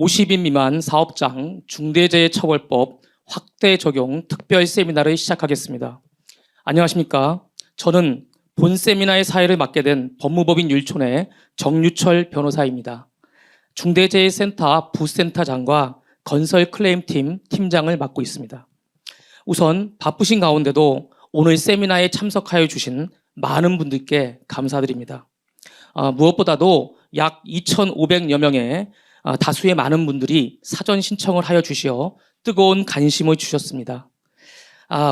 50인 미만 사업장 중대재해처벌법 확대 적용 특별 세미나를 시작하겠습니다. 안녕하십니까? 저는 본 세미나의 사회를 맡게 된 법무법인 율촌의 정유철 변호사입니다. 중대재해센터 부센터장과 건설 클레임팀 팀장을 맡고 있습니다. 우선 바쁘신 가운데도 오늘 세미나에 참석하여 주신 많은 분들께 감사드립니다. 무엇보다도 약 2,500여 명의 다수의 많은 분들이 사전 신청을 하여 주시어 뜨거운 관심을 주셨습니다.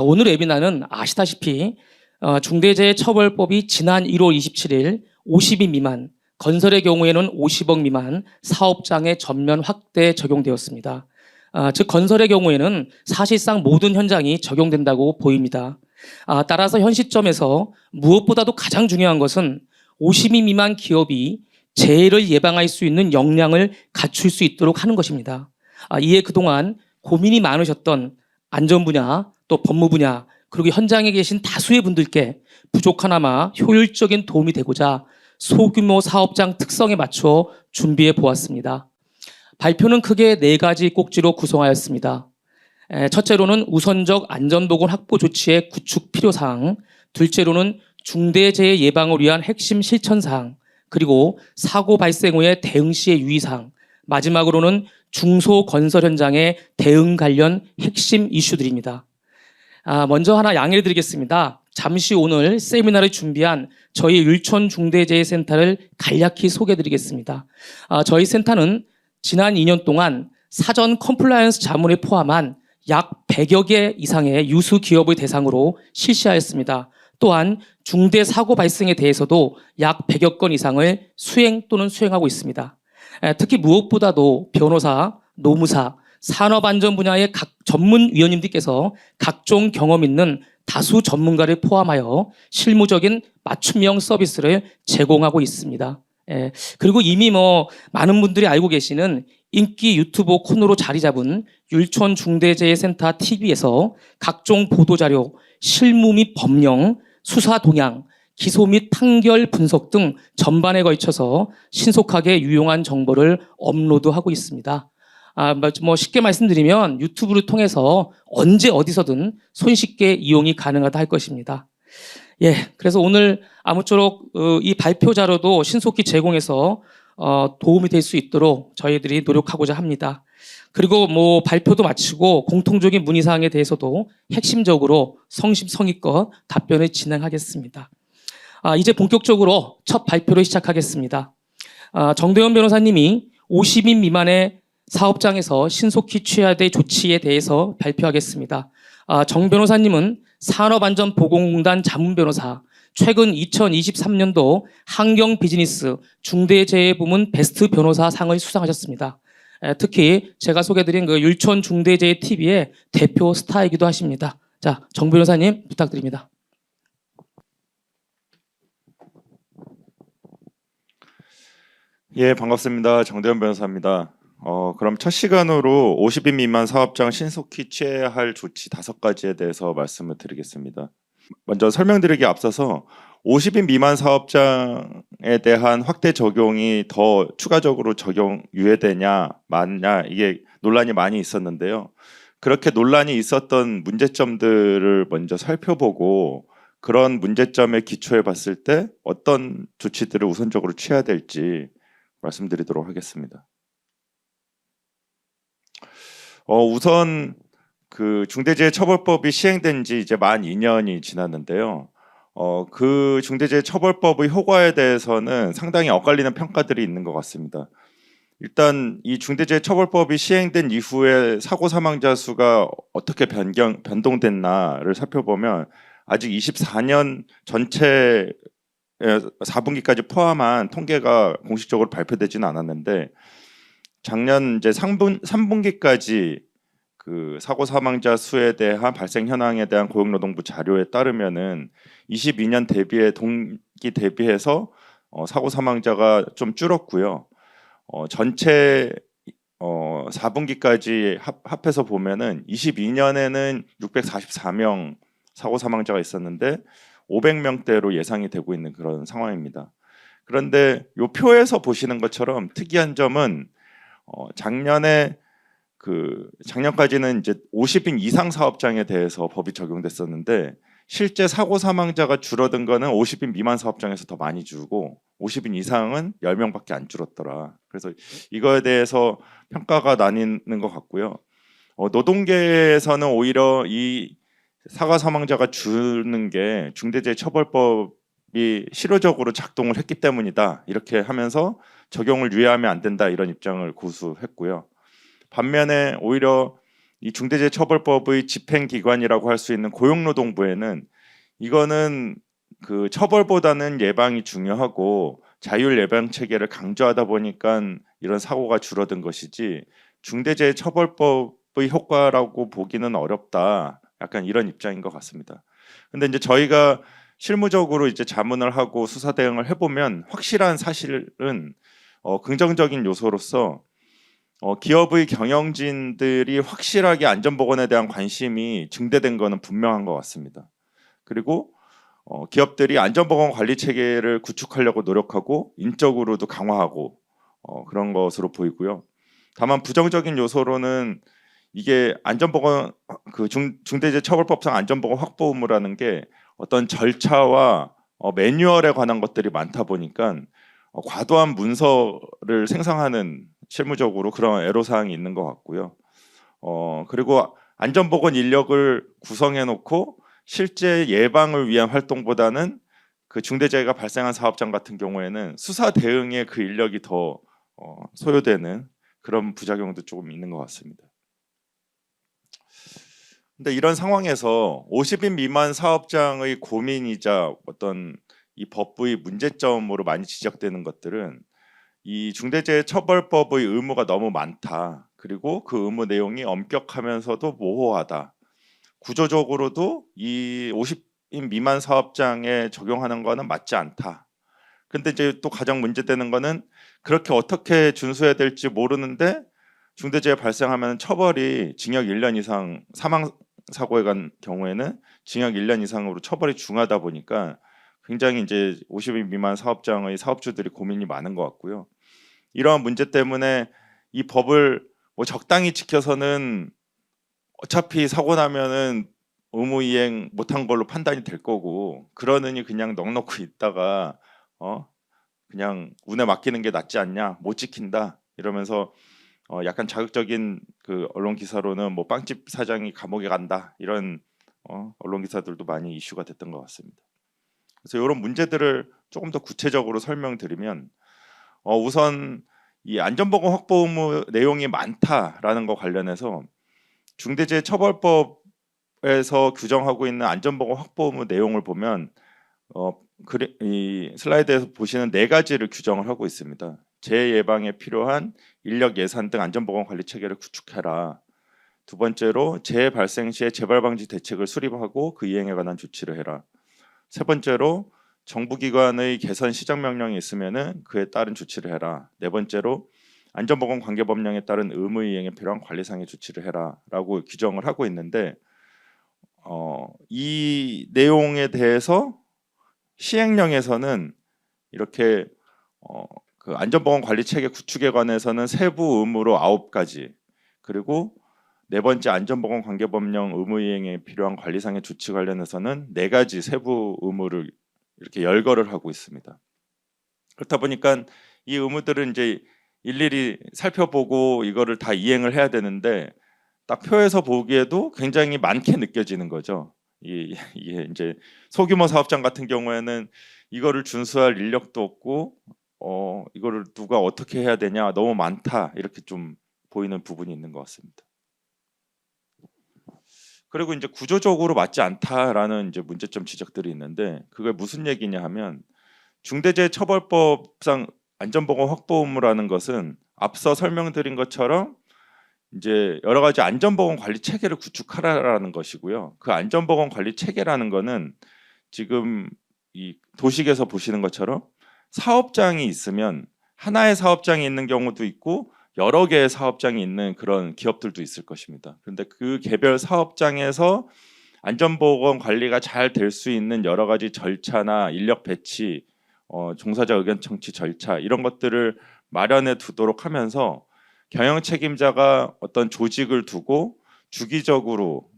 오늘 웨비나는 아시다시피 중대재해처벌법이 지난 1월 27일 50인 미만, 건설의 경우에는 50억 미만 사업장에 전면 확대 적용되었습니다. 즉 건설의 경우에는 사실상 모든 현장이 적용된다고 보입니다. 따라서 현 시점에서 무엇보다도 가장 중요한 것은 50인 미만 기업이 재해를 예방할 수 있는 역량을 갖출 수 있도록 하는 것입니다. 이에 그동안 고민이 많으셨던 안전 분야, 또 법무 분야, 그리고 현장에 계신 다수의 분들께 부족하나마 효율적인 도움이 되고자 소규모 사업장 특성에 맞춰 준비해 보았습니다. 발표는 크게 4가지 꼭지로 구성하였습니다. 첫째로는 우선적 안전보건 확보 조치의 구축 필요사항, 둘째로는 중대재해 예방을 위한 핵심 실천사항, 그리고 사고 발생 후의 대응 시의 유의사항, 마지막으로는 중소건설 현장의 대응 관련 핵심 이슈들입니다. 먼저 하나 양해를 드리겠습니다. 잠시 오늘 세미나를 준비한 저희 율촌 중대재해센터를 간략히 소개해드리겠습니다. 저희 센터는 지난 2년 동안 사전 컴플라이언스 자문을 포함한 약 100여 개 이상의 유수 기업을 대상으로 실시하였습니다. 또한 중대 사고 발생에 대해서도 약 100여 건 이상을 수행 또는 수행하고 있습니다. 특히 무엇보다도 변호사, 노무사, 산업안전 분야의 각 전문위원님들께서 각종 경험 있는 다수 전문가를 포함하여 실무적인 맞춤형 서비스를 제공하고 있습니다. 그리고 이미 많은 분들이 알고 계시는 인기 유튜버 코너로 자리 잡은 율촌 중대재해센터 TV에서 각종 보도자료, 실무 및 법령, 수사 동향, 기소 및 판결 분석 등 전반에 걸쳐서 신속하게 유용한 정보를 업로드하고 있습니다. 쉽게 말씀드리면 유튜브를 통해서 언제 어디서든 손쉽게 이용이 가능하다 할 것입니다. 그래서 오늘 아무쪼록 이 발표 자료도 신속히 제공해서 도움이 될 수 있도록 저희들이 노력하고자 합니다. 그리고 발표도 마치고 공통적인 문의사항에 대해서도 핵심적으로 성심성의껏 답변을 진행하겠습니다. 이제 본격적으로 첫 발표를 시작하겠습니다. 정대원 변호사님이 50인 미만의 사업장에서 신속히 취해야 될 조치에 대해서 발표하겠습니다. 정 변호사님은 산업안전보건공단 자문변호사, 최근 2023년도 환경비즈니스 중대재해부문 베스트 변호사상을 수상하셨습니다. 특히 제가 소개드린 율촌 중대재해 TV의 대표 스타이기도 하십니다. 자, 정 변호사님 부탁드립니다. 반갑습니다. 정대원 변호사입니다. 그럼 첫 시간으로 50인 미만 사업장 신속히 취해야 할 조치 5가지에 대해서 말씀을 드리겠습니다. 먼저 설명드리기 앞서서 50인 미만 사업장에 대한 확대 적용이 더 추가적으로 적용 유예되냐 맞냐 이게 논란이 많이 있었는데요. 그렇게 논란이 있었던 문제점들을 먼저 살펴보고 그런 문제점에 기초해 봤을 때 어떤 조치들을 우선적으로 취해야 될지 말씀드리도록 하겠습니다. 우선 중대재해처벌법이 시행된 지 이제 만 2년이 지났는데요. 그 중대재해처벌법의 효과에 대해서는 상당히 엇갈리는 평가들이 있는 것 같습니다. 일단 이 중대재해처벌법이 시행된 이후에 사고 사망자 수가 어떻게 변동됐나를 살펴보면 아직 24년 전체 4분기까지 포함한 통계가 공식적으로 발표되지는 않았는데 작년 이제 3분기까지 그 사고 사망자 수에 대한 발생 현황에 대한 고용노동부 자료에 따르면은 22년 동기 대비해서 사고 사망자가 좀 줄었고요. 전체 4분기까지 합해서 보면은 22년에는 644명 사고 사망자가 있었는데 500명대로 예상이 되고 있는 그런 상황입니다. 그런데 이 표에서 보시는 것처럼 특이한 점은 작년에 작년까지는 이제 50인 이상 사업장에 대해서 법이 적용됐었는데 실제 사고 사망자가 줄어든 거는 50인 미만 사업장에서 더 많이 줄고 50인 이상은 10명밖에 안 줄었더라. 그래서 이거에 대해서 평가가 나뉘는 것 같고요. 노동계에서는 오히려 이 사고 사망자가 줄는 게 중대재해처벌법이 실효적으로 작동을 했기 때문이다. 이렇게 하면서 적용을 유예하면 안 된다 이런 입장을 고수했고요. 반면에 오히려 이 중대재해처벌법의 집행기관이라고 할 수 있는 고용노동부에는 이거는 그 처벌보다는 예방이 중요하고 자율 예방 체계를 강조하다 보니까 이런 사고가 줄어든 것이지 중대재해처벌법의 효과라고 보기는 어렵다. 약간 이런 입장인 것 같습니다. 근데 이제 저희가 실무적으로 이제 자문을 하고 수사 대응을 해보면 확실한 사실은 긍정적인 요소로서 기업의 경영진들이 확실하게 안전보건에 대한 관심이 증대된 것은 분명한 것 같습니다. 그리고 기업들이 안전보건 관리 체계를 구축하려고 노력하고 인적으로도 강화하고 그런 것으로 보이고요. 다만 부정적인 요소로는 이게 안전보건 중대재해처벌법상 안전보건 확보 의무라는 게 어떤 절차와 매뉴얼에 관한 것들이 많다 보니까 과도한 문서를 생성하는 실무적으로 그런 애로사항이 있는 것 같고요. 그리고 안전보건 인력을 구성해 놓고 실제 예방을 위한 활동보다는 그 중대재해가 발생한 사업장 같은 경우에는 수사 대응에 그 인력이 더 소요되는 그런 부작용도 조금 있는 것 같습니다. 근데 이런 상황에서 50인 미만 사업장의 고민이자 어떤 이 법의 문제점으로 많이 지적되는 것들은 이 중대재해처벌법의 의무가 너무 많다. 그리고 그 의무 내용이 엄격하면서도 모호하다. 구조적으로도 이 50인 미만 사업장에 적용하는 거는 맞지 않다. 근데 이제 또 가장 문제되는 거는 그렇게 어떻게 준수해야 될지 모르는데 중대재해 발생하면 처벌이 징역 1년 이상 사망 사고에 간 경우에는 징역 1년 이상으로 처벌이 중하다 보니까 굉장히 이제 50인 미만 사업장의 사업주들이 고민이 많은 것 같고요. 이러한 문제 때문에 이 법을 뭐 적당히 지켜서는 어차피 사고 나면은 의무 이행 못한 걸로 판단이 될 거고 그러느니 그냥 넋놓고 있다가 그냥 운에 맡기는 게 낫지 않냐 못 지킨다 이러면서 약간 자극적인 그 언론 기사로는 뭐 빵집 사장이 감옥에 간다 이런 언론 기사들도 많이 이슈가 됐던 것 같습니다. 그래서 이런 문제들을 조금 더 구체적으로 설명드리면 우선 이 안전보건 확보 의무 내용이 많다라는 거 관련해서 중대재해처벌법에서 규정하고 있는 안전보건 확보 의무 내용을 보면 이 슬라이드에서 보시는 4가지를 규정을 하고 있습니다. 재해 예방에 필요한 인력 예산 등 안전보건 관리 체계를 구축해라. 두 번째로 재해 발생 시에 재발 방지 대책을 수립하고 그 이행에 관한 조치를 해라. 세 번째로 정부기관의 개선 시정 명령이 있으면은 그에 따른 조치를 해라. 네 번째로 안전보건 관계법령에 따른 의무 이행에 필요한 관리상의 조치를 해라라고 규정을 하고 있는데 이 내용에 대해서 시행령에서는 이렇게 그 안전보건 관리 체계 구축에 관해서는 세부 의무로 9가지 그리고 네 번째 안전보건 관계법령 의무 이행에 필요한 관리상의 조치 관련해서는 4가지 세부 의무를 이렇게 열거를 하고 있습니다. 그렇다 보니까 이 의무들은 이제 일일이 살펴보고 이거를 다 이행을 해야 되는데 딱 표에서 보기에도 굉장히 많게 느껴지는 거죠. 이게 이제 소규모 사업장 같은 경우에는 이거를 준수할 인력도 없고 이거를 누가 어떻게 해야 되냐 너무 많다 이렇게 좀 보이는 부분이 있는 것 같습니다. 그리고 이제 구조적으로 맞지 않다라는 이제 문제점 지적들이 있는데 그게 무슨 얘기냐 하면 중대재해처벌법상 안전보건 확보 의무라는 것은 앞서 설명드린 것처럼 이제 여러 가지 안전보건 관리 체계를 구축하라라는 것이고요. 그 안전보건 관리 체계라는 거는 지금 이 도식에서 보시는 것처럼 사업장이 있으면 하나의 사업장이 있는 경우도 있고 여러 개의 사업장이 있는 그런 기업들도 있을 것입니다. 그런데 그 개별 사업장에서 안전보건 관리가 잘 될 수 있는 여러 가지 절차나 인력 배치, 종사자 의견 청취 절차 이런 것들을 마련해 두도록 하면서 경영 책임자가 어떤 조직을 두고 주기적으로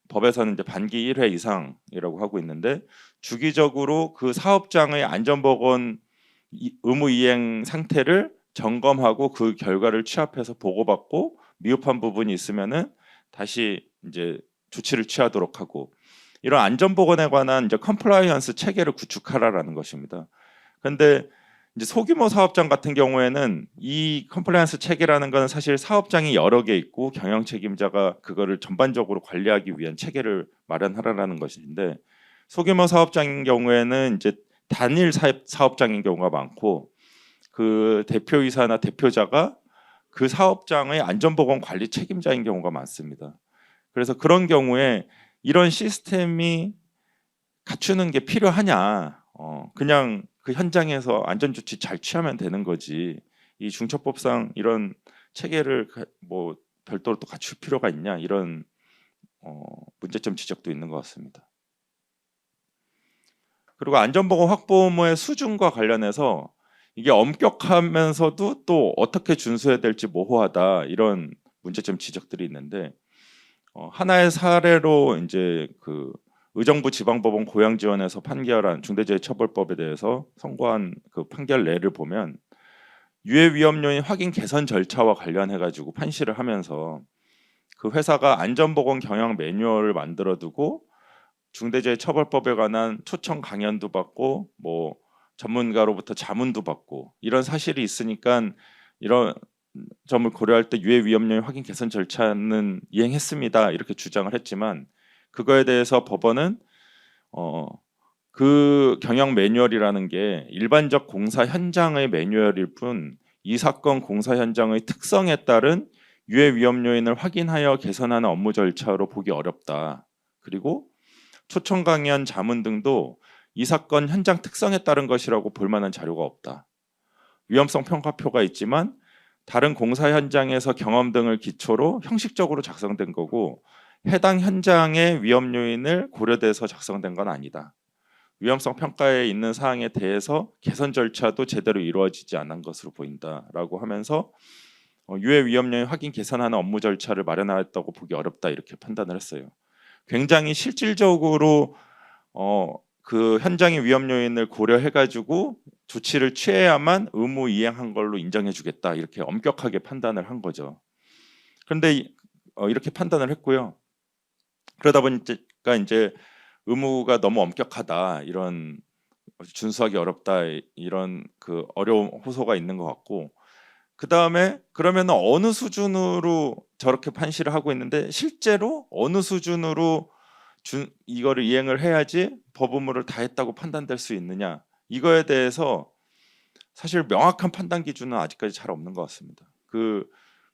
법에서는 이제 반기 1회 이상이라고 하고 있는데 주기적으로 그 사업장의 안전보건 의무 이행 상태를 점검하고 그 결과를 취합해서 보고받고 미흡한 부분이 있으면은 다시 이제 조치를 취하도록 하고 이런 안전보건에 관한 이제 컴플라이언스 체계를 구축하라라는 것입니다. 그런데 이제 소규모 사업장 같은 경우에는 이 컴플라이언스 체계라는 것은 사실 사업장이 여러 개 있고 경영 책임자가 그거를 전반적으로 관리하기 위한 체계를 마련하라는 것인데 소규모 사업장인 경우에는 이제 단일 사업장인 경우가 많고 그 대표이사나 대표자가 그 사업장의 안전보건 관리 책임자인 경우가 많습니다. 그래서 그런 경우에 이런 시스템이 갖추는 게 필요하냐? 그냥 그 현장에서 안전조치 잘 취하면 되는 거지. 이 중처법상 이런 체계를 뭐 별도로 또 갖출 필요가 있냐? 이런 문제점 지적도 있는 것 같습니다. 그리고 안전보건 확보 의무의 수준과 관련해서 이게 엄격하면서도 또 어떻게 준수해야 될지 모호하다 이런 문제점 지적들이 있는데 하나의 사례로 이제 그 의정부 지방법원 고양지원에서 판결한 중대재해처벌법에 대해서 선고한 그 판결례를 보면 유해 위험 요인 확인 개선 절차와 관련해 가지고 판시를 하면서 그 회사가 안전보건 경영 매뉴얼을 만들어두고 중대재해처벌법에 관한 초청 강연도 받고 뭐 전문가로부터 자문도 받고 이런 사실이 있으니까 이런 점을 고려할 때 유해 위험 요인 확인 개선 절차는 이행했습니다 이렇게 주장을 했지만 그거에 대해서 법원은 그 경영 매뉴얼이라는 게 일반적 공사 현장의 매뉴얼일 뿐 이 사건 공사 현장의 특성에 따른 유해 위험 요인을 확인하여 개선하는 업무 절차로 보기 어렵다. 그리고 초청 강연 자문 등도 이 사건 현장 특성에 따른 것이라고 볼 만한 자료가 없다. 위험성 평가표가 있지만 다른 공사 현장에서 경험 등을 기초로 형식적으로 작성된 거고 해당 현장의 위험 요인을 고려돼서 작성된 건 아니다. 위험성 평가에 있는 사항에 대해서 개선 절차도 제대로 이루어지지 않은 것으로 보인다라고 하면서 유해 위험 요인 확인 개선하는 업무 절차를 마련하였다고 보기 어렵다 이렇게 판단을 했어요. 굉장히 실질적으로 그 현장의 위험 요인을 고려해가지고 조치를 취해야만 의무 이행한 걸로 인정해주겠다 이렇게 엄격하게 판단을 한 거죠. 그런데 이렇게 판단을 했고요. 그러다 보니까 이제 의무가 너무 엄격하다 이런 준수하기 어렵다 이런 그 어려운 호소가 있는 것 같고 그 다음에 그러면 어느 수준으로 저렇게 판시를 하고 있는데 실제로 어느 수준으로 이거를 이행을 해야지 법 의무를 다했다고 판단될 수 있느냐 이거에 대해서 사실 명확한 판단 기준은 아직까지 잘 없는 것 같습니다.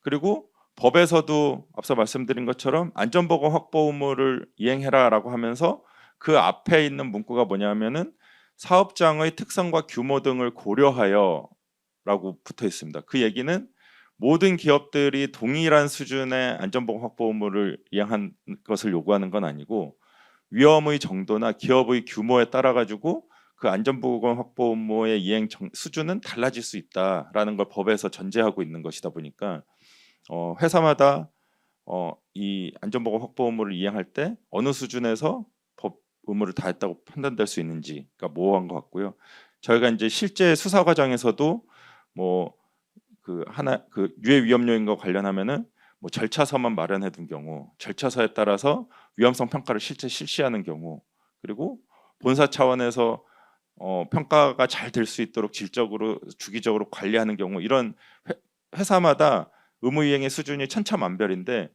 그리고 법에서도 앞서 말씀드린 것처럼 안전보건 확보 의무를 이행해라라고 하면서 그 앞에 있는 문구가 뭐냐면은 사업장의 특성과 규모 등을 고려하여라고 붙어 있습니다. 그 얘기는 모든 기업들이 동일한 수준의 안전보건 확보 의무를 이행한 것을 요구하는 건 아니고 위험의 정도나 기업의 규모에 따라 가지고 그 안전보건 확보 의무의 이행 수준은 달라질 수 있다라는 걸 법에서 전제하고 있는 것이다 보니까 회사마다 이 안전보건 확보 의무를 이행할 때 어느 수준에서 법 의무를 다했다고 판단될 수 있는지가 모호한 것 같고요. 저희가 이제 실제 수사 과정에서도 뭐 그 유해 위험 요인과 관련하면은 뭐 절차서만 마련해 둔 경우, 절차서에 따라서 위험성 평가를 실제 실시하는 경우, 그리고 본사 차원에서 평가가 잘 될 수 있도록 질적으로 주기적으로 관리하는 경우 이런 회사마다 의무 이행의 수준이 천차만별인데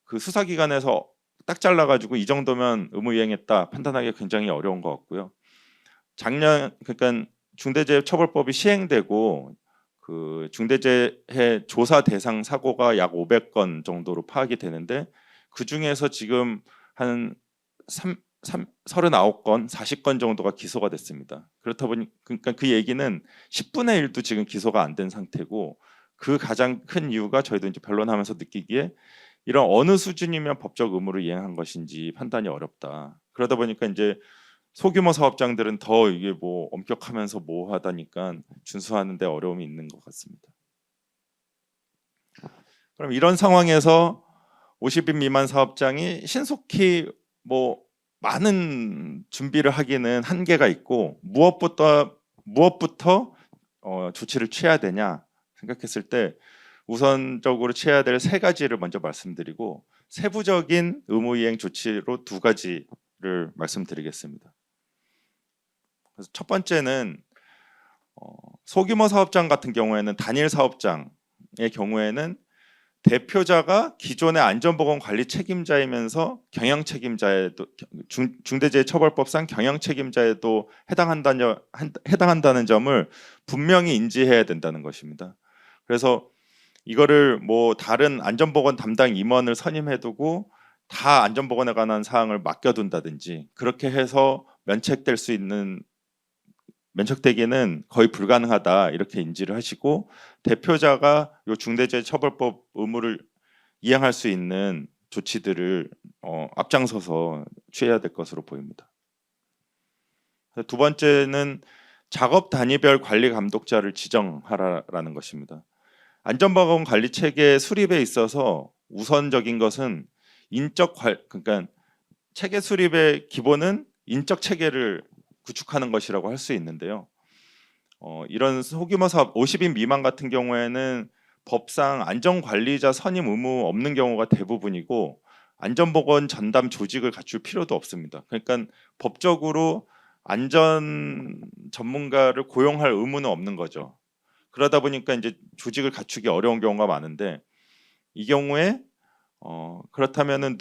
그 수사기관에서 딱 잘라가지고 이 정도면 의무 이행했다 판단하기 굉장히 어려운 것 같고요. 작년 그러니까 중대재해처벌법이 시행되고 그 중대재해 조사 대상 사고가 약 500건 정도로 파악이 되는데 그 중에서 지금 한 39건, 40건 정도가 기소가 됐습니다. 그렇다 보니 그러니까 그 얘기는 10분의 1도 지금 기소가 안 된 상태고 그 가장 큰 이유가 저희도 이제 변론하면서 느끼기에 이런 어느 수준이면 법적 의무를 이행한 것인지 판단이 어렵다. 그러다 보니까 이제 소규모 사업장들은 더 이게 뭐 엄격하면서 모호하다니까 준수하는 데 어려움이 있는 것 같습니다. 그럼 이런 상황에서 50인 미만 사업장이 신속히 뭐 많은 준비를 하기는 한계가 있고 무엇부터 조치를 취해야 되냐 생각했을 때 우선적으로 취해야 될 세 가지를 먼저 말씀드리고 세부적인 의무 이행 조치로 두 가지를 말씀드리겠습니다. 그래서 첫 번째는 소규모 사업장 같은 경우에는 단일 사업장의 경우에는 대표자가 기존의 안전보건 관리 책임자이면서 경영 책임자에도 중대재해처벌법상 경영 책임자에도 해당한다는 점을 분명히 인지해야 된다는 것입니다. 그래서 이거를 뭐 다른 안전보건 담당 임원을 선임해두고 다 안전보건에 관한 사항을 맡겨둔다든지 그렇게 해서 면책되기는 거의 불가능하다 이렇게 인지를 하시고 대표자가 요 중대재해처벌법 의무를 이행할 수 있는 조치들을 앞장서서 취해야 될 것으로 보입니다. 두 번째는 작업 단위별 관리 감독자를 지정하라라는 것입니다. 안전보건 관리 체계 수립에 있어서 우선적인 것은 그러니까 체계 수립의 기본은 인적 체계를 구축하는 것이라고 할 수 있는데요. 이런 소규모 사업 50인 미만 같은 경우에는 법상 안전관리자 선임 의무 없는 경우가 대부분이고 안전보건 전담 조직을 갖출 필요도 없습니다. 그러니까 법적으로 안전 전문가를 고용할 의무는 없는 거죠. 그러다 보니까 이제 조직을 갖추기 어려운 경우가 많은데 이 경우에 그렇다면은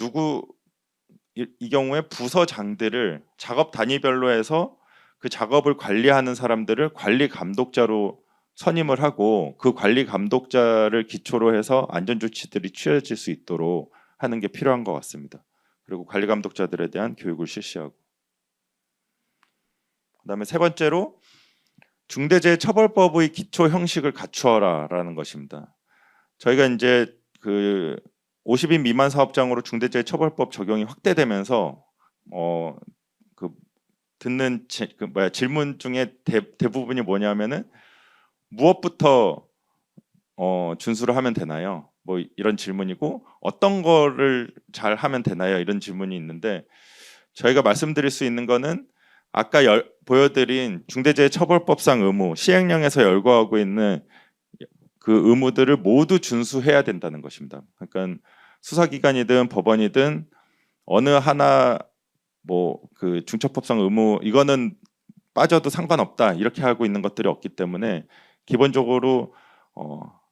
이 경우에 부서장들을 작업 단위별로 해서 그 작업을 관리하는 사람들을 관리 감독자로 선임을 하고 그 관리 감독자를 기초로 해서 안전 조치들이 취해질 수 있도록 하는 게 필요한 것 같습니다. 그리고 관리 감독자들에 대한 교육을 실시하고 그다음에 세 번째로 중대재해처벌법의 기초 형식을 갖추어라라는 것입니다. 저희가 이제 그 50인 미만 사업장으로 중대재해처벌법 적용이 확대되면서 그 듣는 질문 중에 대부분이 뭐냐면은 무엇부터 준수를 하면 되나요? 뭐 이런 질문이고 어떤 거를 잘 하면 되나요? 이런 질문이 있는데 저희가 말씀드릴 수 있는 거는 아까 보여드린 중대재해처벌법상 의무 시행령에서 열거하고 있는 그 의무들을 모두 준수해야 된다는 것입니다. 그러니까 수사기관이든 법원이든 어느 하나 뭐 그 중처법상 의무 이거는 빠져도 상관없다 이렇게 하고 있는 것들이 없기 때문에 기본적으로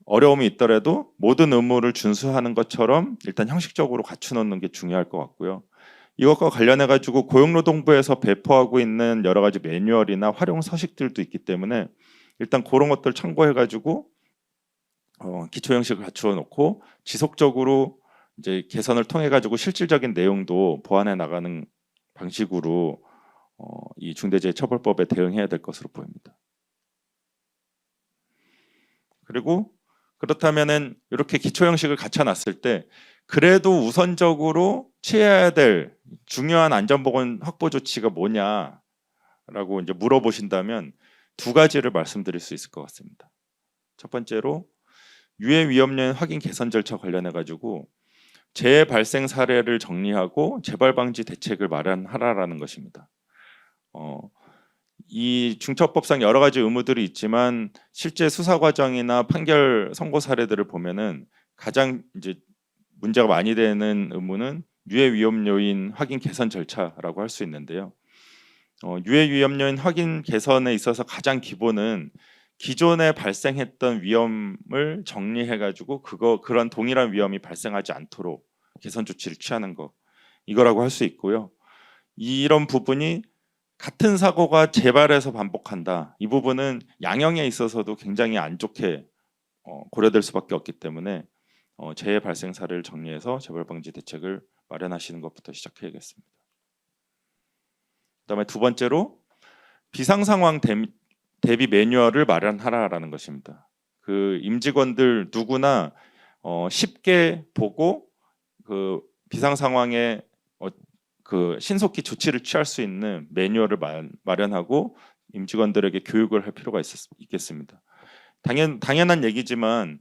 어려움이 있더라도 모든 의무를 준수하는 것처럼 일단 형식적으로 갖춰놓는 게 중요할 것 같고요. 이것과 관련해 가지고 고용노동부에서 배포하고 있는 여러 가지 매뉴얼이나 활용 서식들도 있기 때문에 일단 그런 것들 참고해 가지고 기초 형식을 갖추어 놓고 지속적으로 이제 개선을 통해 가지고 실질적인 내용도 보완해 나가는 방식으로 이 중대재해처벌법에 대응해야 될 것으로 보입니다. 그리고 그렇다면은 이렇게 기초 형식을 갖춰놨을 때 그래도 우선적으로 취해야 될 중요한 안전보건 확보 조치가 뭐냐라고 이제 물어보신다면 두 가지를 말씀드릴 수 있을 것 같습니다. 첫 번째로 유해 위험 요인 확인 개선 절차 관련해 가지고 재해 발생 사례를 정리하고 재발 방지 대책을 마련하라라는 것입니다. 이 중처법상 여러 가지 의무들이 있지만 실제 수사 과정이나 판결 선고 사례들을 보면은 가장 이제 문제가 많이 되는 의무는 유해 위험 요인 확인 개선 절차라고 할 수 있는데요. 유해 위험 요인 확인 개선에 있어서 가장 기본은 기존에 발생했던 위험을 정리해 가지고 그런 동일한 위험이 발생하지 않도록 개선 조치를 취하는 거 이거라고 할 수 있고요. 이런 부분이 같은 사고가 재발해서 반복한다. 이 부분은 양형에 있어서도 굉장히 안 좋게 고려될 수밖에 없기 때문에 재해 발생 사례를 정리해서 재발 방지 대책을 마련하시는 것부터 시작해야겠습니다. 그다음에 두 번째로 비상 상황 대비 매뉴얼을 마련하라라는 것입니다. 그 임직원들 누구나 쉽게 보고 그 비상 상황에 그 신속히 조치를 취할 수 있는 매뉴얼을 마련하고 임직원들에게 교육을 할 필요가 있겠습니다. 당연한 얘기지만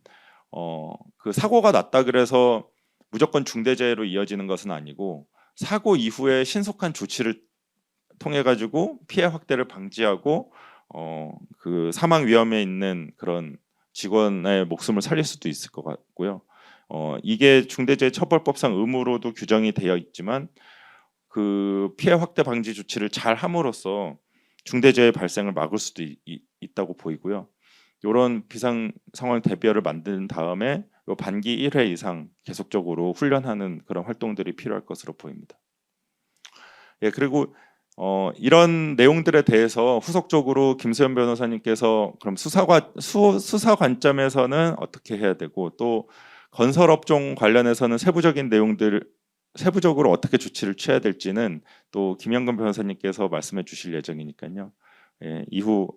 그 사고가 났다 그래서 무조건 중대재해로 이어지는 것은 아니고 사고 이후에 신속한 조치를 통해 가지고 피해 확대를 방지하고 그 사망 위험에 있는 그런 직원의 목숨을 살릴 수도 있을 것 같고요. 이게 중대재해처벌법상 의무로도 규정이 되어 있지만 그 피해 확대 방지 조치를 잘 함으로써 중대재해 발생을 막을 수도 있다고 보이고요. 이런 비상 상황 대비를 만든 다음에 요 반기 1회 이상 계속적으로 훈련하는 그런 활동들이 필요할 것으로 보입니다. 예, 그리고 이런 내용들에 대해서 후속적으로 김수현 변호사님께서 그럼 수사 관점에서는 어떻게 해야 되고 또 건설업종 관련해서는 세부적으로 어떻게 조치를 취해야 될지는 또 김영근 변호사님께서 말씀해 주실 예정이니까요. 예, 이후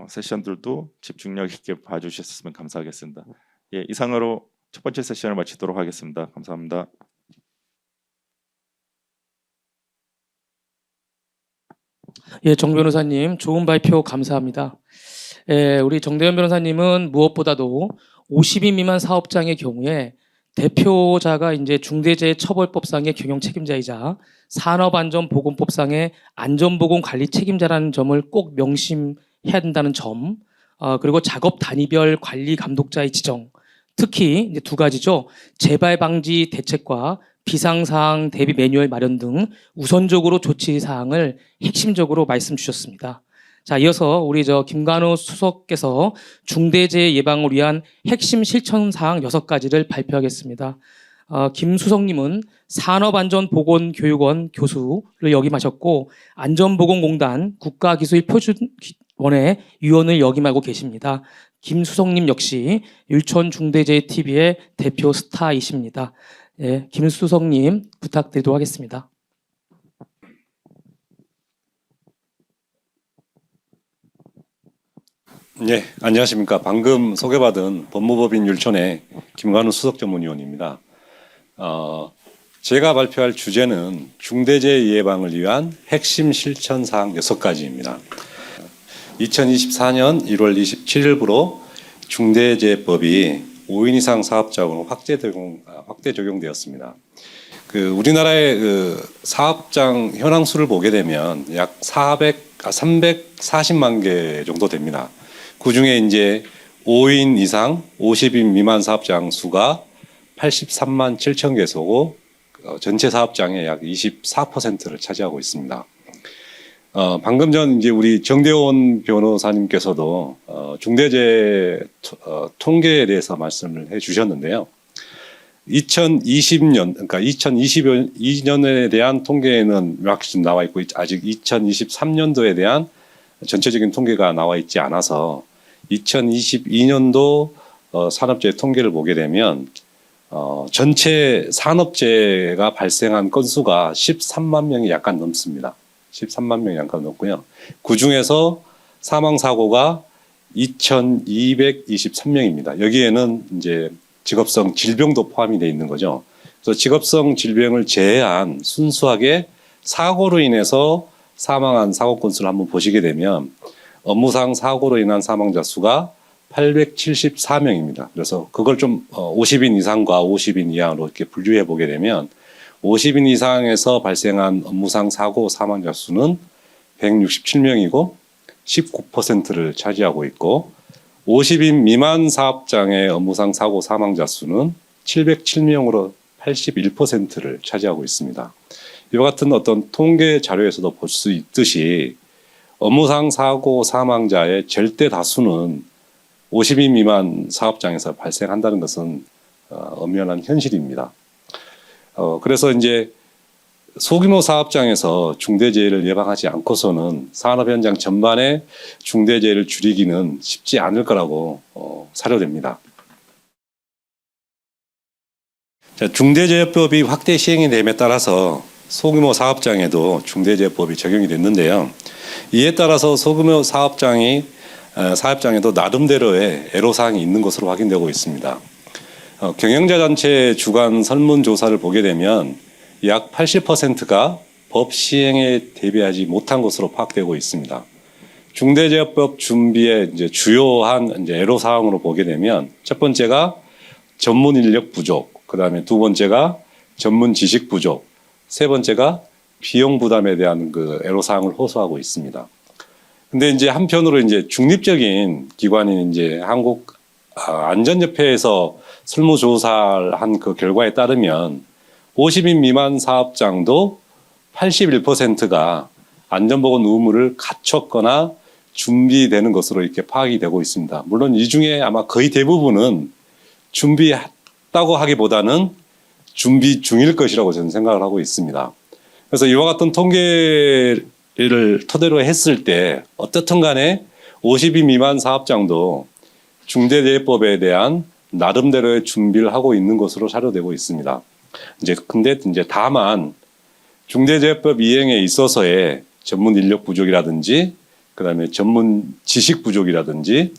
세션들도 집중력 있게 봐주셨으면 감사하겠습니다. 예, 이상으로 첫 번째 세션을 마치도록 하겠습니다. 감사합니다. 예, 정 변호사님 좋은 발표 감사합니다. 예, 우리 정대현 변호사님은 무엇보다도 50인 미만 사업장의 경우에 대표자가 이제 중대재해처벌법상의 경영 책임자이자 산업안전보건법상의 안전보건관리 책임자라는 점을 꼭 명심해야 된다는 점, 그리고 작업 단위별 관리 감독자의 지정, 특히 이제 두 가지죠. 재발 방지 대책과 비상사항 대비 매뉴얼 마련 등 우선적으로 조치 사항을 핵심적으로 말씀 주셨습니다. 자, 이어서 우리 김관우 수석께서 중대재해 예방을 위한 핵심 실천 사항 6가지를 발표하겠습니다. 김 수석님은 산업안전보건교육원 교수를 역임하셨고 안전보건공단 국가기술표준원의 위원을 역임하고 계십니다. 김 수석님 역시 율촌중대재해TV의 대표 스타이십니다. 예, 김 수석님 부탁드리도록 하겠습니다. 네, 안녕하십니까. 방금 소개받은 법무법인 율촌의 김관우 수석전문위원입니다. 제가 발표할 주제는 중대재해 예방을 위한 핵심 실천 사항 6가지입니다. 2024년 1월 27일부로 중대재해법이 5인 이상 사업장으로 확대 적용되었습니다. 우리나라의 사업장 현황 수를 보게 되면 약 340만 개 정도 됩니다. 그 중에 이제 5인 이상 50인 미만 사업장 수가 83만 7천 개소고 전체 사업장의 약 24%를 차지하고 있습니다. 방금 전 이제 우리 정대원 변호사님께서도 중대재해 통계에 대해서 말씀을 해주셨는데요. 2020년, 그러니까 2022년에 대한 통계는 좀 나와 있고 아직 2023년도에 대한 전체적인 통계가 나와 있지 않아서 2022년도 산업재해 통계를 보게 되면 전체 산업재해가 발생한 건수가 13만 명이 약간 넘습니다. 13만 명이 약간 넘고요. 그 중에서 사망사고가 2,223명입니다. 여기에는 이제 직업성 질병도 포함이 되어 있는 거죠. 그래서 직업성 질병을 제외한 순수하게 사고로 인해서 사망한 사고 건수를 한번 보시게 되면 업무상 사고로 인한 사망자 수가 874명입니다. 그래서 그걸 좀 50인 이상과 50인 이하로 이렇게 분류해 보게 되면 50인 이상에서 발생한 업무상 사고 사망자 수는 167명이고 19%를 차지하고 있고 50인 미만 사업장의 업무상 사고 사망자 수는 707명으로 81%를 차지하고 있습니다. 이와 같은 어떤 통계 자료에서도 볼 수 있듯이 업무상 사고 사망자의 절대 다수는 50인 미만 사업장에서 발생한다는 것은 엄연한 현실입니다. 그래서 이제 소규모 사업장에서 중대재해를 예방하지 않고서는 산업 현장 전반에 중대재해를 줄이기는 쉽지 않을 거라고 사료됩니다. 중대재해법이 확대 시행이 됨에 따라서 소규모 사업장에도 중대재해법이 적용이 됐는데요. 이에 따라서 소규모 사업장에도 나름대로의 애로사항이 있는 것으로 확인되고 있습니다. 경영자 단체 주간 설문조사를 보게 되면 약 80%가 법 시행에 대비하지 못한 것으로 파악되고 있습니다. 중대재해법 준비의 이제 주요한 애로사항으로 보게 되면 첫 번째가 전문 인력 부족, 그다음에 두 번째가 전문 지식 부족, 세 번째가 비용 부담에 대한 그 애로사항을 호소하고 있습니다. 근데 이제 한편으로 이제 중립적인 기관인 이제 한국 안전협회에서 설문조사를 한 그 결과에 따르면 50인 미만 사업장도 81%가 안전보건 의무를 갖췄거나 준비되는 것으로 이렇게 파악이 되고 있습니다. 물론 이 중에 아마 거의 대부분은 준비했다고 하기보다는 준비 중일 것이라고 저는 생각을 하고 있습니다. 그래서 이와 같은 통계를 토대로 했을 때 어떻든 간에 50인 미만 사업장도 중대재해법에 대한 나름대로의 준비를 하고 있는 것으로 사료되고 있습니다. 근데 다만 중대재해법 이행에 있어서의 전문 인력 부족이라든지 그다음에 전문 지식 부족이라든지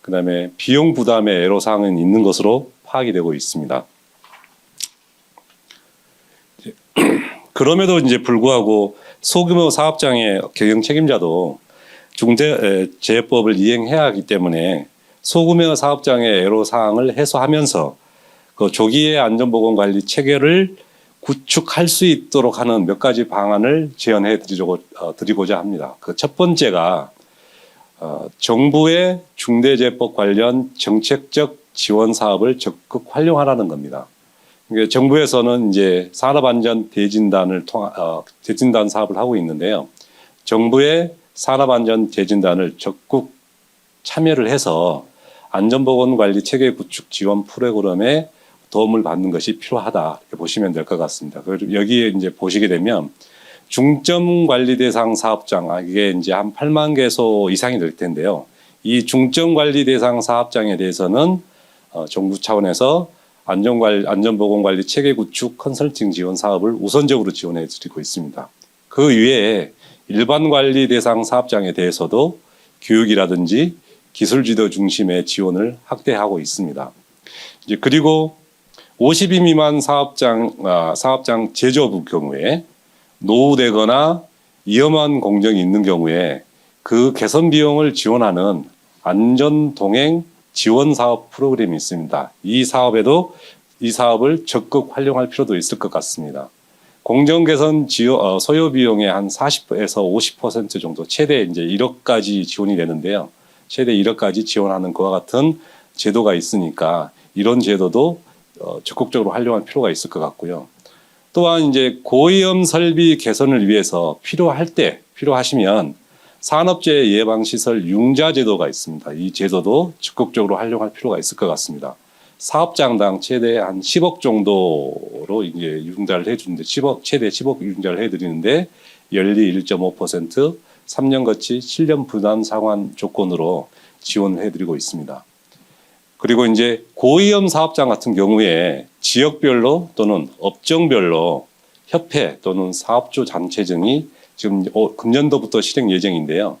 그다음에 비용 부담의 애로사항은 있는 것으로 파악이 되고 있습니다. 그럼에도 불구하고 소규모 사업장의 경영 책임자도 중대재해법을 이행해야 하기 때문에 소규모 사업장의 애로사항을 해소하면서 그 조기의 안전보건관리 체계를 구축할 수 있도록 하는 몇 가지 방안을 제안해 드리고자 합니다. 그 첫 번째가 정부의 중대재해법 관련 정책적 지원 사업을 적극 활용하라는 겁니다. 그러니까 정부에서는 이제 산업안전 대진단을 대진단 사업을 하고 있는데요. 정부의 산업안전 대진단을 적극 참여를 해서 안전보건관리 체계 구축 지원 프로그램에 도움을 받는 것이 필요하다 이렇게 보시면 될 것 같습니다. 그리고 여기에 이제 보시게 되면 중점 관리 대상 사업장 이게 이제 한 8만 개소 이상이 될 텐데요. 이 중점 관리 대상 사업장에 대해서는 정부 차원에서 안전보건관리 체계 구축 컨설팅 지원 사업을 우선적으로 지원해 드리고 있습니다. 그 외에 일반 관리 대상 사업장에 대해서도 교육이라든지 기술 지도 중심의 지원을 확대하고 있습니다. 그리고 50인 미만 사업장 제조업 경우에 노후되거나 위험한 공정이 있는 경우에 그 개선 비용을 지원하는 안전동행 지원 사업 프로그램이 있습니다. 이 사업을 적극 활용할 필요도 있을 것 같습니다. 공정 개선 소요 비용의 한 40에서 50% 정도 최대 이제 1억까지 지원이 되는데요. 최대 1억까지 지원하는 그와 같은 제도가 있으니까 이런 제도도 적극적으로 활용할 필요가 있을 것 같고요. 또한 이제 고위험 설비 개선을 위해서 필요하시면 산업재해 예방시설 융자 제도가 있습니다. 이 제도도 적극적으로 활용할 필요가 있을 것 같습니다. 사업장당 최대 한 10억 정도로 이제 융자를 해주는데 최대 10억 융자를 해드리는데 연리 1.5%, 3년 거치 7년 부담 상환 조건으로 지원을 해드리고 있습니다. 그리고 이제 고위험 사업장 같은 경우에 지역별로 또는 업종별로 협회 또는 사업주 단체 등이 지금 금년도부터 실행 예정인데요.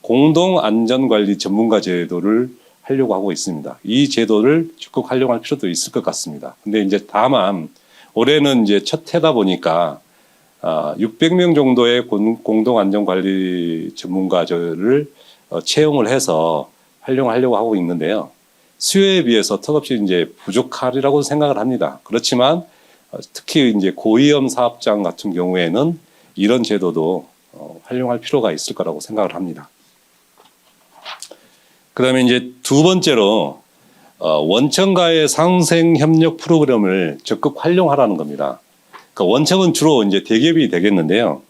공동안전관리 전문가 제도를 하려고 하고 있습니다. 이 제도를 적극 활용할 필요도 있을 것 같습니다. 근데 이제 다만 올해는 이제 첫 해다 보니까 600명 정도의 공동안전관리 전문가들을 채용을 해서 활용하려고 하고 있는데요. 수요에 비해서 턱없이 이제 부족하리라고 생각을 합니다. 그렇지만 특히 이제 고위험 사업장 같은 경우에는 이런 제도도 활용할 필요가 있을 거라고 생각을 합니다. 그다음에 이제 두 번째로 원청과의 상생 협력 프로그램을 적극 활용하라는 겁니다. 그러니까 원청은 주로 이제 대기업이 되겠는데요.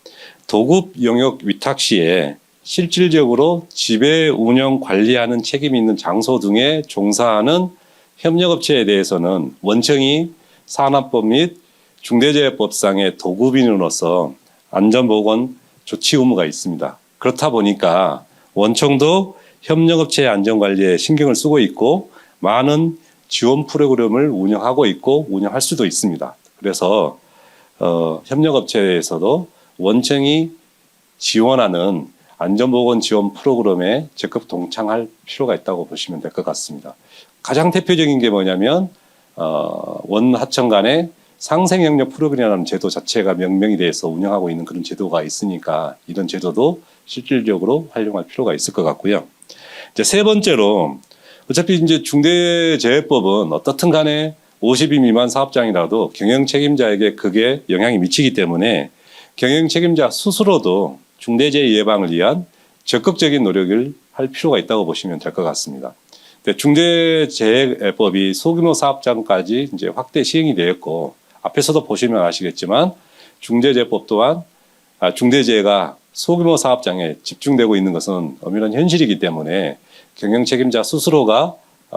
도급 영역 위탁 시에 실질적으로 지배, 운영, 관리하는 책임이 있는 장소 등에 종사하는 협력업체에 대해서는 원청이 산업법 및 중대재해법상의 도급인으로서 안전보건 조치 의무가 있습니다. 그렇다 보니까 원청도 협력업체의 안전관리에 신경을 쓰고 있고 많은 지원 프로그램을 운영하고 있고 운영할 수도 있습니다. 그래서 협력업체에서도 원청이 지원하는 안전보건 지원 프로그램에 적극 동참할 필요가 있다고 보시면 될 것 같습니다. 가장 대표적인 게 뭐냐면 원하청 간의 상생협력 프로그램이라는 제도 자체가 명명이 돼서 운영하고 있는 그런 제도가 있으니까 이런 제도도 실질적으로 활용할 필요가 있을 것 같고요. 이제 세 번째로 어차피 이제 중대재해법은 어떻든 간에 50인 미만 사업장이라도 경영 책임자에게 그게 영향이 미치기 때문에 경영 책임자 스스로도 중대재해 예방을 위한 적극적인 노력을 할 필요가 있다고 보시면 될 것 같습니다. 중대재해법이 소규모 사업장까지 이제 확대 시행이 되었고, 앞에서도 보시면 아시겠지만 중대재해법 또한 중대재해가 소규모 사업장에 집중되고 있는 것은 엄연한 현실이기 때문에 경영 책임자 스스로가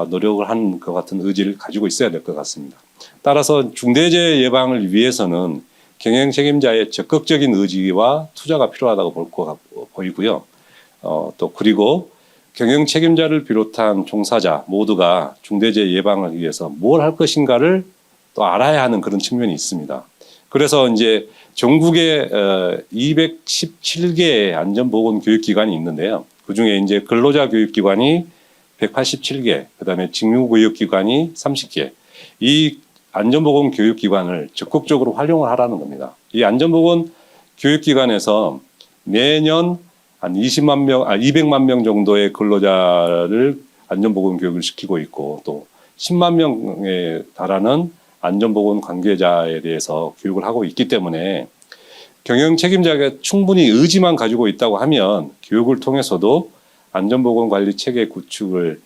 노력을 하는 것 같은 의지를 가지고 있어야 될 것 같습니다. 따라서 중대재해 예방을 위해서는 경영 책임자의 적극적인 의지와 투자가 필요하다고 보이고요. 또 그리고 경영 책임자를 비롯한 종사자 모두가 중대재해 예방을 위해서 뭘 할 것인가를 또 알아야 하는 그런 측면이 있습니다. 그래서 이제 전국에 217개의 안전보건 교육기관이 있는데요. 그중에 이제 근로자 교육기관이 187개, 그다음에 직무교육기관이 30개. 이 안전보건 교육기관을 적극적으로 활용을 하라는 겁니다. 이 안전보건 교육기관에서 매년 한 200만 명 정도의 근로자를 안전보건 교육을 시키고 있고, 또 10만 명에 달하는 안전보건 관계자에 대해서 교육을 하고 있기 때문에 경영 책임자가 충분히 의지만 가지고 있다고 하면 교육을 통해서도 안전보건 관리 체계 구축을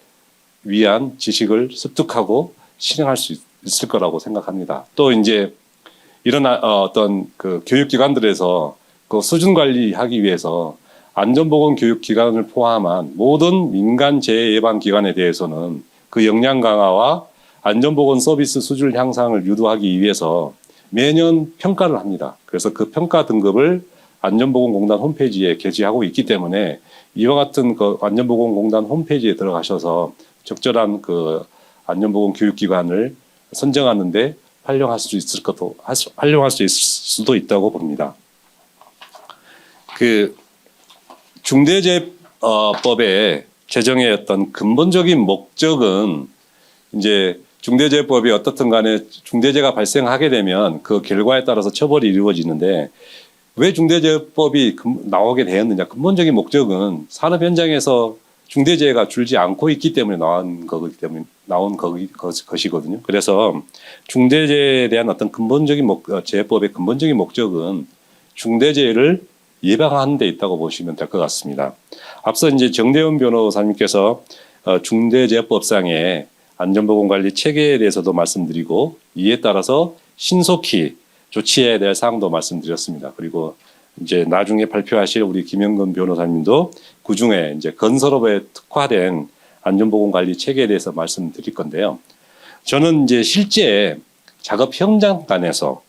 위한 지식을 습득하고 실행할 수 있을 거라고 생각합니다. 또 이제 이런 어떤 그 교육기관들에서 그 수준 관리하기 위해서 안전보건 교육기관을 포함한 모든 민간 재해 예방 기관에 대해서는 그 역량 강화와 안전보건 서비스 수준 향상을 유도하기 위해서 매년 평가를 합니다. 그래서 그 평가 등급을 안전보건공단 홈페이지에 게시하고 있기 때문에 이와 같은 그 안전보건공단 홈페이지에 들어가셔서 적절한 그 안전보건 교육기관을 선정하는데 활용할 수 있을 수도 있다고 봅니다. 그 중대재해법의 제정의 어떤 근본적인 목적은 이제 중대재해법이 어떻든 간에 중대재해가 발생하게 되면 그 결과에 따라서 처벌이 이루어지는데, 왜 중대재해법이 나오게 되었느냐? 근본적인 목적은 산업 현장에서 중대재해가 줄지 않고 있기 때문에 나온 것이거든요. 그래서 중대재해에 대한 어떤 재해법의 근본적인 목적은 중대재해를 예방하는 데 있다고 보시면 될 것 같습니다. 앞서 이제 정대원 변호사님께서 중대재해법상의 안전보건관리 체계에 대해서도 말씀드리고, 이에 따라서 신속히 조치해야 될 사항도 말씀드렸습니다. 그리고 이제 나중에 발표하실 우리 김영근 변호사님도 그 중에 이제 건설업에 특화된 안전보건관리 체계에 대해서 말씀드릴 건데요. 저는 이제 실제 작업 현장 간에서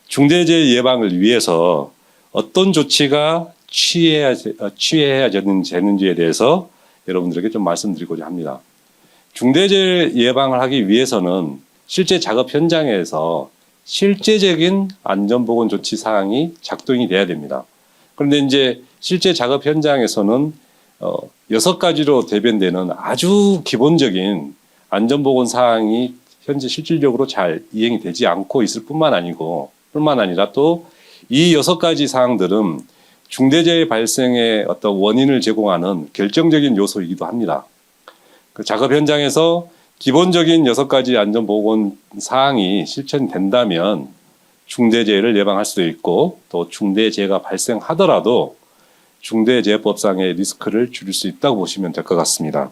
중대재해 예방을 위해서 어떤 조치가 취해야 되는지에 대해서 여러분들에게 좀 말씀드리고자 합니다. 중대재해 예방을 하기 위해서는 실제 작업 현장에서 실제적인 안전보건 조치 사항이 작동이 돼야 됩니다. 그런데 이제 실제 작업 현장에서는 6가지로 대변되는 아주 기본적인 안전보건 사항이 현재 실질적으로 잘 이행이 되지 않고 있을 뿐만 아니라 또 이 6가지 사항들은 중대재해 발생의 어떤 원인을 제공하는 결정적인 요소이기도 합니다. 그 작업 현장에서 기본적인 6가지 안전보건 사항이 실천된다면 중대재해를 예방할 수도 있고, 또 중대재해가 발생하더라도 중대재해법상의 리스크를 줄일 수 있다고 보시면 될 것 같습니다.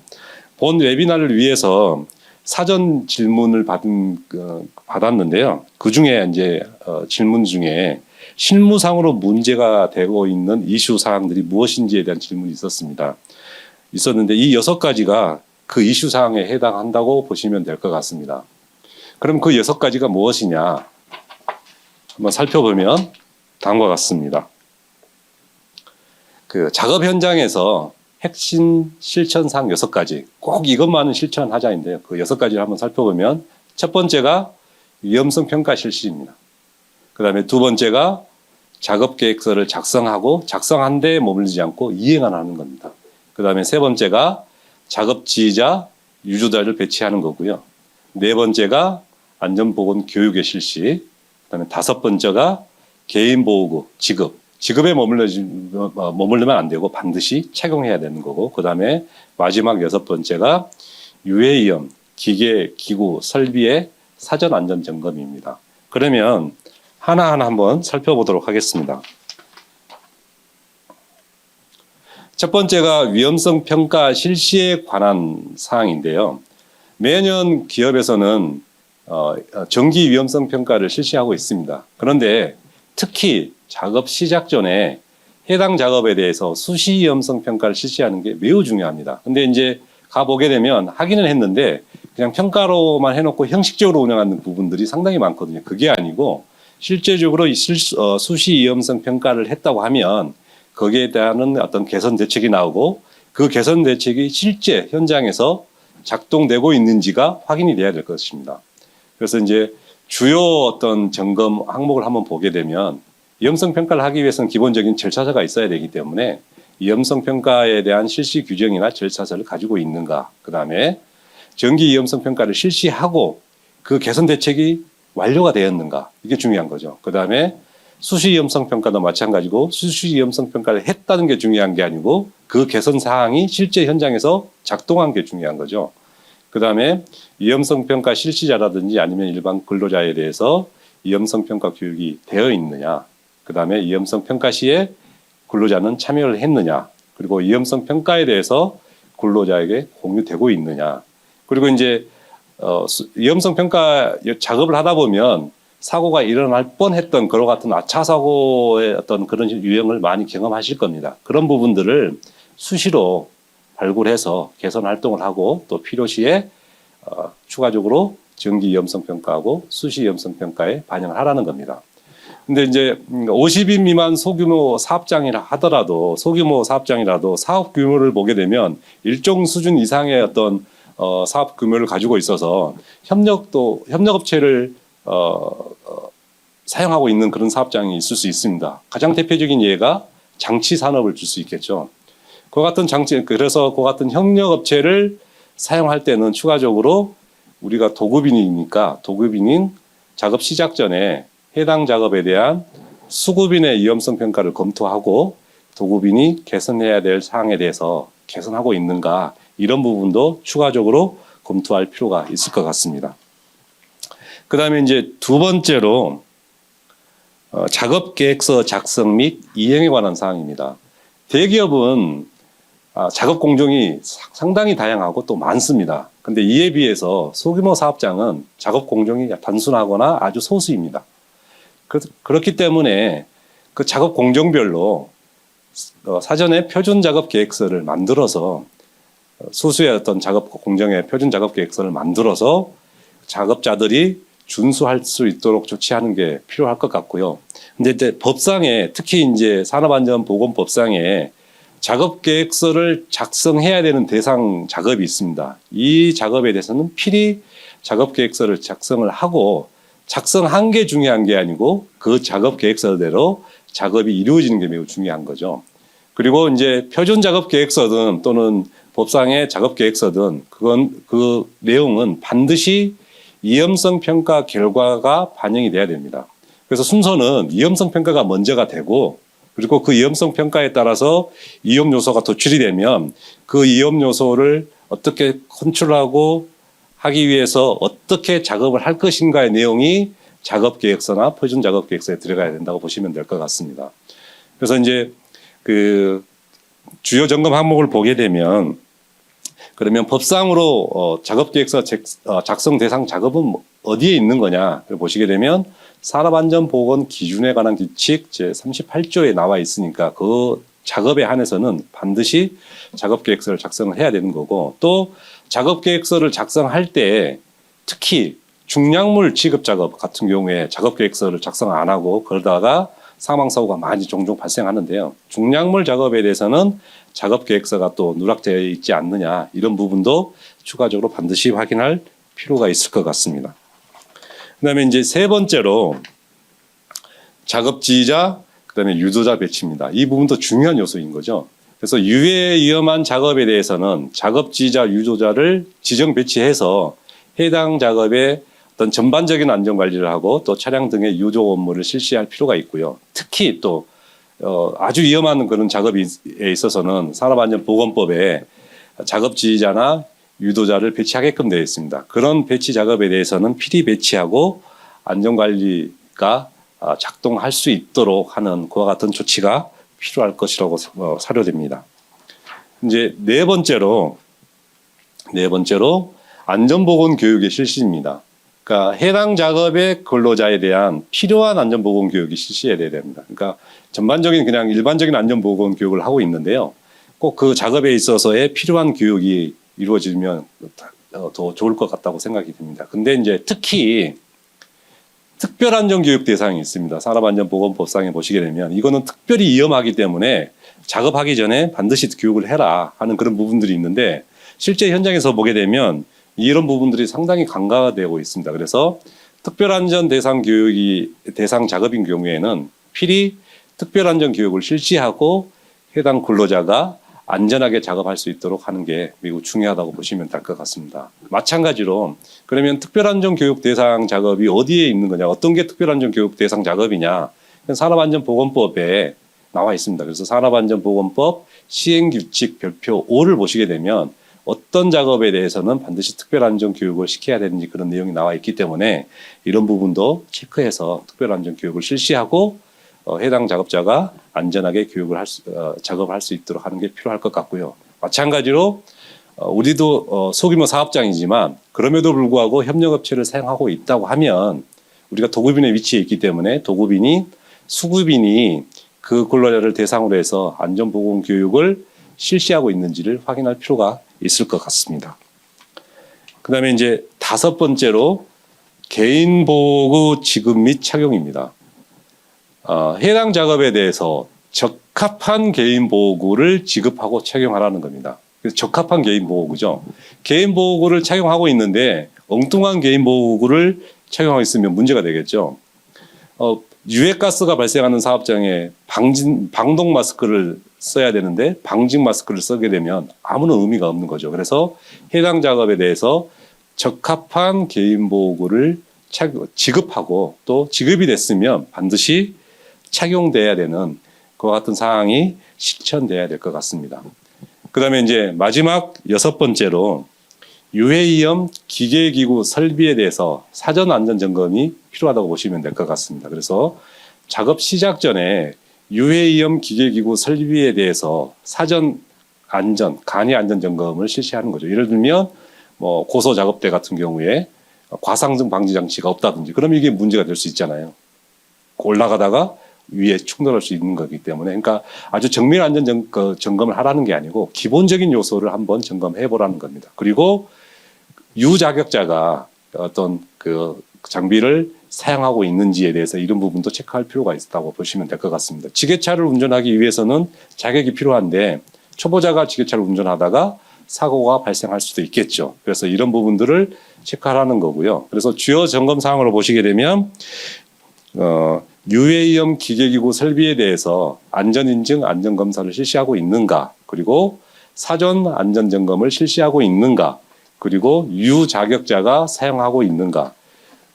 본 웨비나를 위해서 사전 질문을 받았는데요. 그 중에 이제 질문 중에 실무상으로 문제가 되고 있는 이슈 사항들이 무엇인지에 대한 질문이 있었는데 이 6가지가 그 이슈 사항에 해당한다고 보시면 될 것 같습니다. 그럼 그 6가지가 무엇이냐 한번 살펴보면 다음과 같습니다. 그 작업 현장에서 핵심 실천사항 6가지, 꼭 이것만은 실천하자인데요. 그 6가지를 한번 살펴보면 첫 번째가 위험성 평가 실시입니다. 그 다음에 두 번째가 작업 계획서를 작성하고 작성한 데 머물지 않고 이행을 하는 겁니다. 그 다음에 세 번째가 작업 지휘자, 유조자를 배치하는 거고요. 네 번째가 안전보건 교육의 실시, 그다음에 5번째가 개인보호구, 지급에 머물르면 안 되고 반드시 착용해야 되는 거고, 그다음에 마지막 6번째가 유해위험, 기계, 기구, 설비의 사전 안전 점검입니다. 그러면 하나하나 한번 살펴보도록 하겠습니다. 첫 번째가 위험성 평가 실시에 관한 사항인데요. 매년 기업에서는 정기 위험성 평가를 실시하고 있습니다. 그런데 특히 작업 시작 전에 해당 작업에 대해서 수시 위험성 평가를 실시하는 게 매우 중요합니다. 근데 이제 가보게 되면 하기는 했는데 그냥 평가로만 해놓고 형식적으로 운영하는 부분들이 상당히 많거든요. 그게 아니고 실제적으로 수시 위험성 평가를 했다고 하면 거기에 대한 어떤 개선 대책이 나오고 그 개선 대책이 실제 현장에서 작동되고 있는지가 확인이 돼야 될 것입니다. 그래서 이제 주요 어떤 점검 항목을 한번 보게 되면 위험성 평가를 하기 위해서는 기본적인 절차서가 있어야 되기 때문에 위험성 평가에 대한 실시 규정이나 절차서를 가지고 있는가, 그 다음에 정기 위험성 평가를 실시하고 그 개선 대책이 완료가 되었는가, 이게 중요한 거죠. 그 다음에 수시 위험성 평가도 마찬가지고 수시 위험성 평가를 했다는 게 중요한 게 아니고 그 개선 사항이 실제 현장에서 작동한 게 중요한 거죠. 그 다음에 위험성 평가 실시자라든지 아니면 일반 근로자에 대해서 위험성 평가 교육이 되어 있느냐, 그 다음에 위험성 평가 시에 근로자는 참여를 했느냐, 그리고 위험성 평가에 대해서 근로자에게 공유되고 있느냐, 그리고 이제 위험성 평가 작업을 하다 보면 사고가 일어날 뻔했던 그와 같은 아차 사고의 어떤 그런 유형을 많이 경험하실 겁니다. 그런 부분들을 수시로 발굴해서 개선 활동을 하고 또 필요시에 추가적으로 정기 위험성 평가하고 수시 위험성 평가에 반영을 하라는 겁니다. 근데 이제 50인 미만 소규모 사업장이라 하더라도 소규모 사업장이라도 사업 규모를 보게 되면 일정 수준 이상의 어떤 사업 규모를 가지고 있어서 협력업체를 사용하고 있는 그런 사업장이 있을 수 있습니다. 가장 대표적인 예가 장치 산업을 줄 수 있겠죠. 그 같은 그래서 그 같은 협력업체를 사용할 때는 추가적으로 우리가 도급인이니까 도급인인 작업 시작 전에 해당 작업에 대한 수급인의 위험성 평가를 검토하고 도급인이 개선해야 될 사항에 대해서 개선하고 있는가, 이런 부분도 추가적으로 검토할 필요가 있을 것 같습니다. 그 다음에 이제 두 번째로 작업 계획서 작성 및 이행에 관한 사항입니다. 대기업은 작업 공정이 상당히 다양하고 또 많습니다. 근데 이에 비해서 소규모 사업장은 작업 공정이 단순하거나 아주 소수입니다. 그렇기 때문에 그 작업 공정별로 사전에 표준 작업 계획서를 만들어서 소수의 어떤 작업 공정의 표준 작업 계획서를 만들어서 작업자들이 준수할 수 있도록 조치하는 게 필요할 것 같고요. 근데 이제 법상에 특히 이제 산업안전보건법상에 작업 계획서를 작성해야 되는 대상 작업이 있습니다. 이 작업에 대해서는 필히 작업 계획서를 작성을 하고 작성한 게 중요한 게 아니고 그 작업 계획서대로 작업이 이루어지는 게 매우 중요한 거죠. 그리고 이제 표준 작업 계획서든 또는 법상의 작업 계획서든 그 내용은 반드시 위험성 평가 결과가 반영이 돼야 됩니다. 그래서 순서는 위험성 평가가 먼저가 되고 그리고 그 위험성 평가에 따라서 위험 요소가 도출이 되면 그 위험 요소를 어떻게 컨트롤하고 하기 위해서 어떻게 작업을 할 것인가의 내용이 작업 계획서나 표준 작업 계획서에 들어가야 된다고 보시면 될 것 같습니다. 그래서 이제 그 주요 점검 항목을 보게 되면 그러면 법상으로 작업 계획서 작성 대상 작업은 어디에 있는 거냐를 보시게 되면 산업안전보건 기준에 관한 규칙 제38조에 나와 있으니까 그 작업에 한해서는 반드시 작업 계획서를 작성을 해야 되는 거고, 또 작업 계획서를 작성할 때 특히 중량물 취급 작업 같은 경우에 작업 계획서를 작성 안 하고 그러다가 사망 사고가 많이 종종 발생하는데요. 중량물 작업에 대해서는 작업 계획서가 또 누락되어 있지 않느냐, 이런 부분도 추가적으로 반드시 확인할 필요가 있을 것 같습니다. 그다음에 이제 세 번째로 작업 지휘자, 그다음에 유도자 배치입니다. 이 부분도 중요한 요소인 거죠. 그래서 유해 위험한 작업에 대해서는 작업 지휘자, 유도자를 지정 배치해서 해당 작업에 어떤 전반적인 안전 관리를 하고 또 차량 등의 유도 업무를 실시할 필요가 있고요. 특히 또 아주 위험한 그런 작업에 있어서는 산업안전보건법에 작업 지휘자나 유도자를 배치하게끔 되어 있습니다. 그런 배치 작업에 대해서는 필히 배치하고 안전관리가 작동할 수 있도록 하는 그와 같은 조치가 필요할 것이라고 사료됩니다. 이제 네 번째로 안전보건 교육의 실시입니다. 그러니까 해당 작업의 근로자에 대한 필요한 안전보건 교육이 실시해야 됩니다. 그러니까 전반적인 그냥 일반적인 안전보건 교육을 하고 있는데요. 꼭 그 작업에 있어서의 필요한 교육이 이루어지면 더 좋을 것 같다고 생각이 듭니다. 근데 이제 특히 특별안전교육 대상이 있습니다. 산업안전보건법상에 보시게 되면 이거는 특별히 위험하기 때문에 작업하기 전에 반드시 교육을 해라 하는 그런 부분들이 있는데 실제 현장에서 보게 되면 이런 부분들이 상당히 간과되고 있습니다. 그래서 특별안전 대상 교육이 대상 작업인 경우에는 필히 특별안전 교육을 실시하고 해당 근로자가 안전하게 작업할 수 있도록 하는 게 매우 중요하다고 보시면 될 것 같습니다. 마찬가지로 그러면 특별안전 교육 대상 작업이 어디에 있는 거냐, 어떤 게 특별안전 교육 대상 작업이냐, 산업안전보건법에 나와 있습니다. 그래서 산업안전보건법 시행규칙 별표 5를 보시게 되면 어떤 작업에 대해서는 반드시 특별안전 교육을 시켜야 되는지 그런 내용이 나와 있기 때문에 이런 부분도 체크해서 특별안전 교육을 실시하고 해당 작업자가 안전하게 작업을 할 수 있도록 하는 게 필요할 것 같고요. 마찬가지로 우리도 소규모 사업장이지만 그럼에도 불구하고 협력업체를 사용하고 있다고 하면 우리가 도급인의 위치에 있기 때문에 도급인이 수급인이 그 근로자를 대상으로 해서 안전보건 교육을 실시하고 있는지를 확인할 필요가 있을 것 같습니다. 그다음에 이제 다섯 번째로 개인보호 지급 및 착용입니다. 해당 작업에 대해서 적합한 개인보호구를 지급하고 착용하라는 겁니다. 그래서 적합한 개인보호구죠. 개인보호구를 착용하고 있는데 엉뚱한 개인보호구를 착용하고 있으면 문제가 되겠죠. 유해가스가 발생하는 사업장에 방독 마스크를 써야 되는데 방직 마스크를 쓰게 되면 아무런 의미가 없는 거죠. 그래서 해당 작업에 대해서 적합한 개인보호구를 지급하고 또 지급이 됐으면 반드시 착용돼야 되는 그와 같은 사항이 실천돼야 될 것 같습니다. 그다음에 이제 마지막 여섯 번째로 유해위험 기계기구 설비에 대해서 사전 안전 점검이 필요하다고 보시면 될 것 같습니다. 그래서 작업 시작 전에 유해위험 기계기구 설비에 대해서 사전 안전, 간이 안전 점검을 실시하는 거죠. 예를 들면 뭐 고소 작업대 같은 경우에 과상등 방지 장치가 없다든지 그럼 이게 문제가 될 수 있잖아요. 올라가다가 위에 충돌할 수 있는 거기 때문에 그러니까 아주 정밀 안전 점검을 하라는 게 아니고 기본적인 요소를 한번 점검해 보라는 겁니다. 그리고 유자격자가 어떤 그 장비를 사용하고 있는지에 대해서 이런 부분도 체크할 필요가 있다고 보시면 될 것 같습니다. 지게차를 운전하기 위해서는 자격이 필요한데 초보자가 지게차를 운전하다가 사고가 발생할 수도 있겠죠. 그래서 이런 부분들을 체크하라는 거고요. 그래서 주요 점검 사항으로 보시게 되면 유해위험 기계기구 설비에 대해서 안전인증 안전검사를 실시하고 있는가, 그리고 사전 안전점검을 실시하고 있는가, 그리고 유자격자가 사용하고 있는가,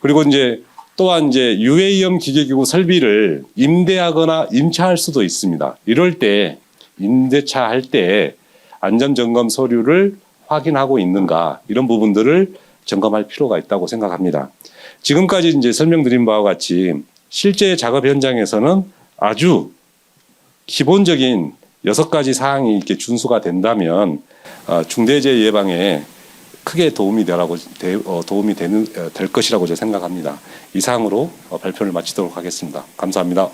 그리고 이제 또한 이제 유해위험 기계기구 설비를 임대하거나 임차할 수도 있습니다. 이럴 때 임대차 할 때 안전점검 서류를 확인하고 있는가, 이런 부분들을 점검할 필요가 있다고 생각합니다. 지금까지 이제 설명드린 바와 같이 실제 작업 현장에서는 아주 기본적인 6가지 사항이 이렇게 준수가 된다면 중대재해 예방에 크게 도움이 될 것이라고 제가 생각합니다. 이상으로 발표를 마치도록 하겠습니다. 감사합니다.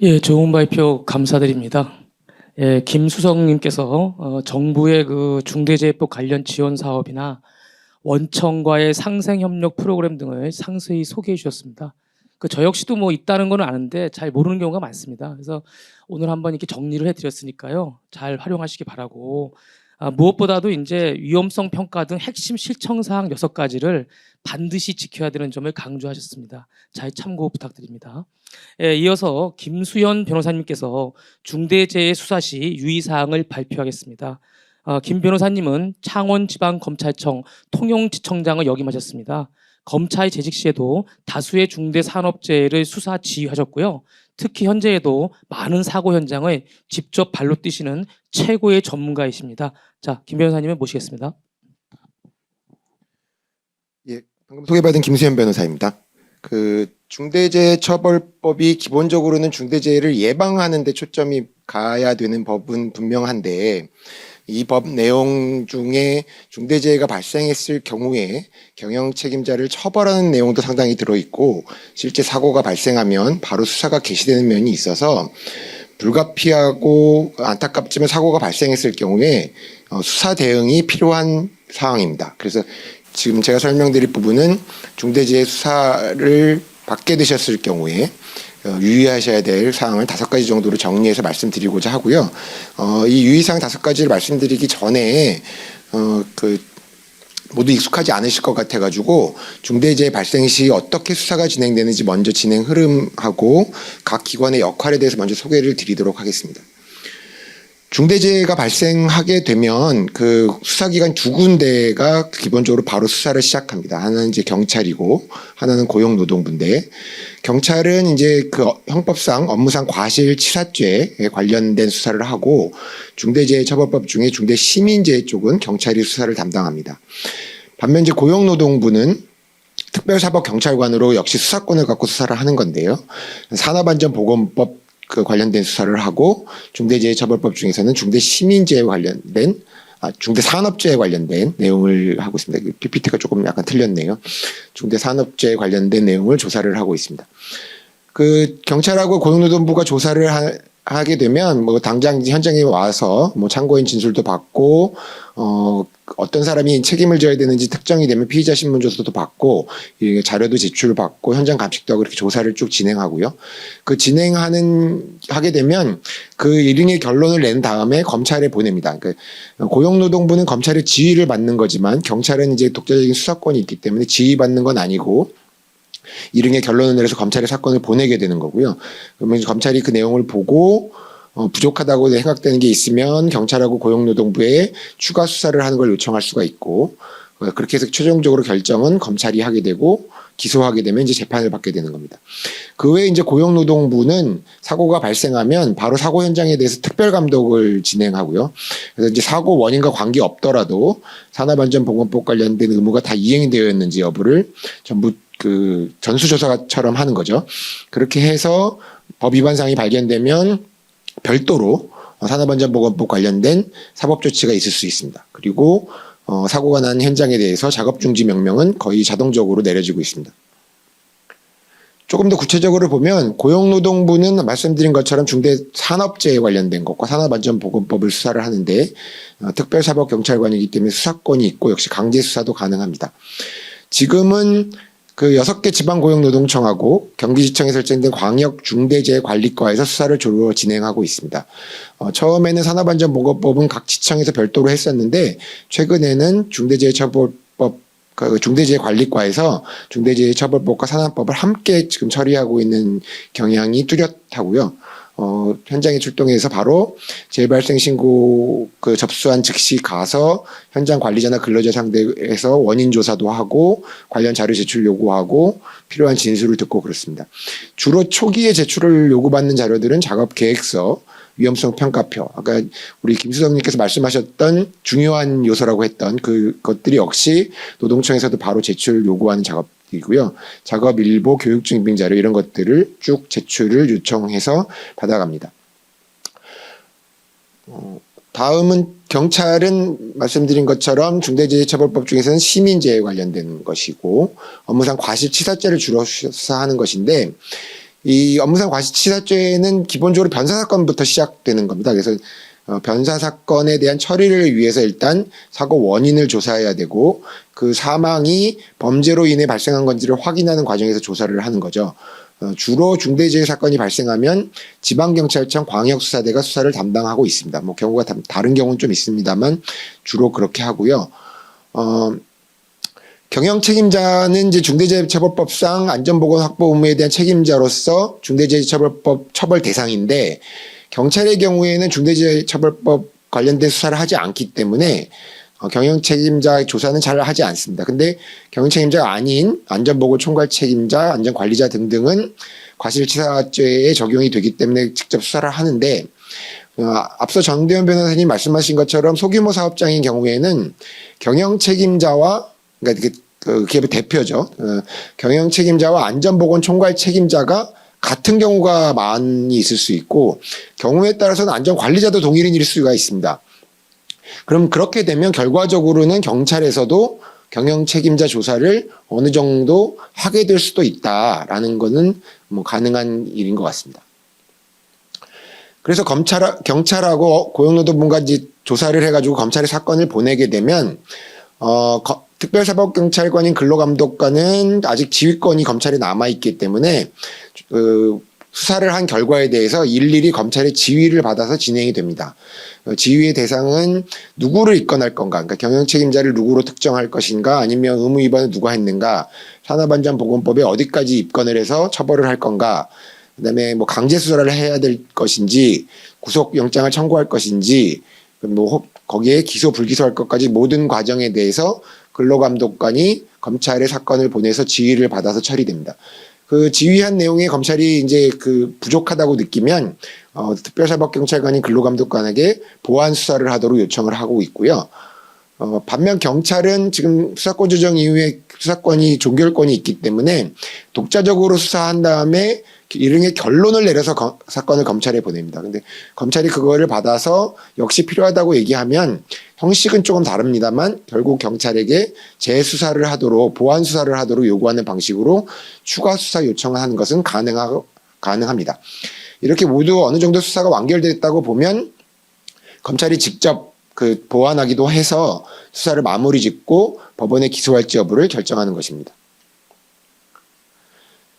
예, 좋은 발표 감사드립니다. 예, 김수성님께서 정부의 그 중대재해법 관련 지원 사업이나 원청과의 상생협력 프로그램 등을 상세히 소개해 주셨습니다. 저 역시도 뭐 있다는 건 아는데 잘 모르는 경우가 많습니다. 그래서 오늘 한번 이렇게 정리를 해드렸으니까요. 잘 활용하시기 바라고, 무엇보다도 이제 위험성 평가 등 핵심 실천 사항 6가지를 반드시 지켜야 되는 점을 강조하셨습니다. 잘 참고 부탁드립니다. 예, 이어서 김수현 변호사님께서 중대재해 수사 시 유의사항을 발표하겠습니다. 김 변호사님은 창원지방검찰청 통영지청장을 역임하셨습니다. 검찰 재직 시에도 다수의 중대산업재해를 수사 지휘하셨고요. 특히 현재에도 많은 사고 현장을 직접 발로 뛰시는 최고의 전문가이십니다. 자, 김 변호사님을 모시겠습니다. 예, 방금 소개받은 김수현 변호사입니다. 그 중대재해처벌법이 기본적으로는 중대재해를 예방하는 데 초점이 가야 되는 법은 분명한데 이 법 내용 중에 중대재해가 발생했을 경우에 경영 책임자를 처벌하는 내용도 상당히 들어있고 실제 사고가 발생하면 바로 수사가 개시되는 면이 있어서 불가피하고 안타깝지만 사고가 발생했을 경우에 수사 대응이 필요한 상황입니다. 그래서 지금 제가 설명드릴 부분은 중대재해 수사를 받게 되셨을 경우에 유의하셔야 될 사항을 5가지 정도로 정리해서 말씀드리고자 하고요. 이 유의사항 5가지를 말씀드리기 전에 모두 익숙하지 않으실 것 같아가지고 중대재해 발생 시 어떻게 수사가 진행되는지 먼저 진행 흐름하고 각 기관의 역할에 대해서 먼저 소개를 드리도록 하겠습니다. 중대재해가 발생하게 되면 그 수사기관 2군데가 기본적으로 바로 수사를 시작합니다. 하나는 이제 경찰이고 하나는 고용노동부인데 경찰은 이제 그 형법상 업무상 과실치사죄에 관련된 수사를 하고 중대재해처벌법 중에 중대시민재해 쪽은 경찰이 수사를 담당합니다. 반면 이제 고용노동부는 특별사법경찰관으로 역시 수사권을 갖고 수사를 하는 건데요. 산업안전보건법 그 관련된 수사를 하고 중대재해처벌법 중에서는 중대시민재해 관련된 중대산업재해 관련된 내용을 하고 있습니다. PPT가 조금 약간 틀렸네요. 중대산업재해 관련된 내용을 조사를 하고 있습니다. 그 경찰하고 고용노동부가 조사를 하게 되면 뭐 당장 현장에 와서 뭐 참고인 진술도 받고 어떤 사람이 책임을 져야 되는지 특정이 되면 피의자 신문조서도 받고 자료도 제출받고 현장 감식도 하고 이렇게 조사를 쭉 진행하고요. 그 하게 되면 그 일행의 결론을 낸 다음에 검찰에 보냅니다. 그러니까 고용노동부는 검찰의 지휘를 받는 거지만 경찰은 이제 독자적인 수사권이 있기 때문에 지휘받는 건 아니고 일행의 결론을 내려서 검찰에 사건을 보내게 되는 거고요. 그러면 검찰이 그 내용을 보고 부족하다고 생각되는 게 있으면 경찰하고 고용노동부에 추가 수사를 하는 걸 요청할 수가 있고 그렇게 해서 최종적으로 결정은 검찰이 하게 되고 기소하게 되면 이제 재판을 받게 되는 겁니다. 그 외에 이제 고용노동부는 사고가 발생하면 바로 사고 현장에 대해서 특별 감독을 진행하고요. 그래서 이제 사고 원인과 관계 없더라도 산업안전보건법 관련된 의무가 다 이행이 되어 있는지 여부를 전부 그 전수조사처럼 하는 거죠. 그렇게 해서 법 위반 사항이 발견되면 별도로 산업안전보건법 관련된 사법조치가 있을 수 있습니다. 그리고 사고가 난 현장에 대해서 작업중지 명령은 거의 자동적으로 내려지고 있습니다. 조금 더 구체적으로 보면 고용노동부는 말씀드린 것처럼 중대산업재해 관련된 것과 산업안전보건법을 수사를 하는데 특별사법경찰관이기 때문에 수사권이 있고 역시 강제수사도 가능합니다. 지금은 그 6개 지방고용노동청하고 경기지청에 설정된 광역중대재해관리과에서 수사를 주로 진행하고 있습니다. 처음에는 산업안전보건법은 각 지청에서 별도로 했었는데 최근에는 중대재해처벌법, 중대재해관리과에서 중대재해처벌법과 산업법을 함께 지금 처리하고 있는 경향이 뚜렷하고요. 현장에 출동해서 바로 재발생 신고 접수한 즉시 가서 현장 관리자나 근로자 상대에서 원인 조사도 하고 관련 자료 제출 요구하고 필요한 진술을 듣고 그렇습니다. 주로 초기에 제출을 요구받는 자료들은 작업 계획서, 위험성 평가표, 아까 우리 김수석님께서 말씀하셨던 중요한 요소라고 했던 그것들이 역시 노동청에서도 바로 제출 요구하는 작업이고요. 작업 일보, 교육 증빙 자료 이런 것들을 쭉 제출을 요청해서 받아갑니다. 다음은 경찰은 말씀드린 것처럼 중대재해처벌법 중에서는 시민재해 관련된 것이고 업무상 과실치사죄를 주로 수사하는 것인데 이 업무상 과실치사죄는 기본적으로 변사사건부터 시작되는 겁니다. 그래서 변사사건에 대한 처리를 위해서 일단 사고 원인을 조사해야 되고 그 사망이 범죄로 인해 발생한 건지를 확인하는 과정에서 조사를 하는 거죠. 주로 중대재해 사건이 발생하면 지방경찰청 광역수사대가 수사를 담당하고 있습니다. 뭐 경우가 다른 경우는 좀 있습니다만 주로 그렇게 하고요. 경영 책임자는 이제 중대재해처벌법상 안전보건 확보 의무에 대한 책임자로서 중대재해처벌법 처벌 대상인데 경찰의 경우에는 중대재해처벌법 관련된 수사를 하지 않기 때문에 경영 책임자 조사는 잘 하지 않습니다. 근데 경영 책임자가 아닌 안전보건 총괄 책임자, 안전관리자 등등은 과실치사죄에 적용이 되기 때문에 직접 수사를 하는데 앞서 정대현 변호사님 말씀하신 것처럼 소규모 사업장인 경우에는 경영 책임자와 그러니까 그게 대표죠. 경영 책임자와 안전보건 총괄 책임자가 같은 경우가 많이 있을 수 있고 경우에 따라서는 안전관리자도 동일인일 수가 있습니다. 그럼 그렇게 되면 결과적으로는 경찰에서도 경영 책임자 조사를 어느 정도 하게 될 수도 있다라는 거는 뭐 가능한 일인 것 같습니다. 그래서 경찰하고 고용노동부가 이제 조사를 해가지고 검찰에 사건을 보내게 되면 특별사법경찰관인 근로감독관은 아직 지휘권이 검찰에 남아있기 때문에 수사를 한 결과에 대해서 일일이 검찰의 지휘를 받아서 진행이 됩니다. 지휘의 대상은 누구를 입건할 건가, 그러니까 경영 책임자를 누구로 특정할 것인가, 아니면 의무 위반을 누가 했는가, 산업안전보건법에 어디까지 입건을 해서 처벌을 할 건가, 그다음에 뭐 강제 수사를 해야 될 것인지, 구속영장을 청구할 것인지, 뭐 거기에 기소 불기소할 것까지 모든 과정에 대해서 근로감독관이 검찰에 사건을 보내서 지휘를 받아서 처리됩니다. 그 지휘한 내용에 검찰이 이제 부족하다고 느끼면 특별사법경찰관인 근로감독관에게 보완 수사를 하도록 요청을 하고 있고요. 반면 경찰은 지금 수사권 조정 이후에 수사권이 종결권이 있기 때문에 독자적으로 수사한 다음에 일종의 결론을 내려서 사건을 검찰에 보냅니다. 근데 검찰이 그거를 받아서 역시 필요하다고 얘기하면 형식은 조금 다릅니다만 결국 경찰에게 재수사를 하도록 보완 수사를 하도록 요구하는 방식으로 추가 수사 요청을 하는 것은 가능합니다. 이렇게 모두 어느 정도 수사가 완결됐다고 보면 검찰이 직접 보완하기도 해서 수사를 마무리 짓고 법원에 기소할지 여부를 결정하는 것입니다.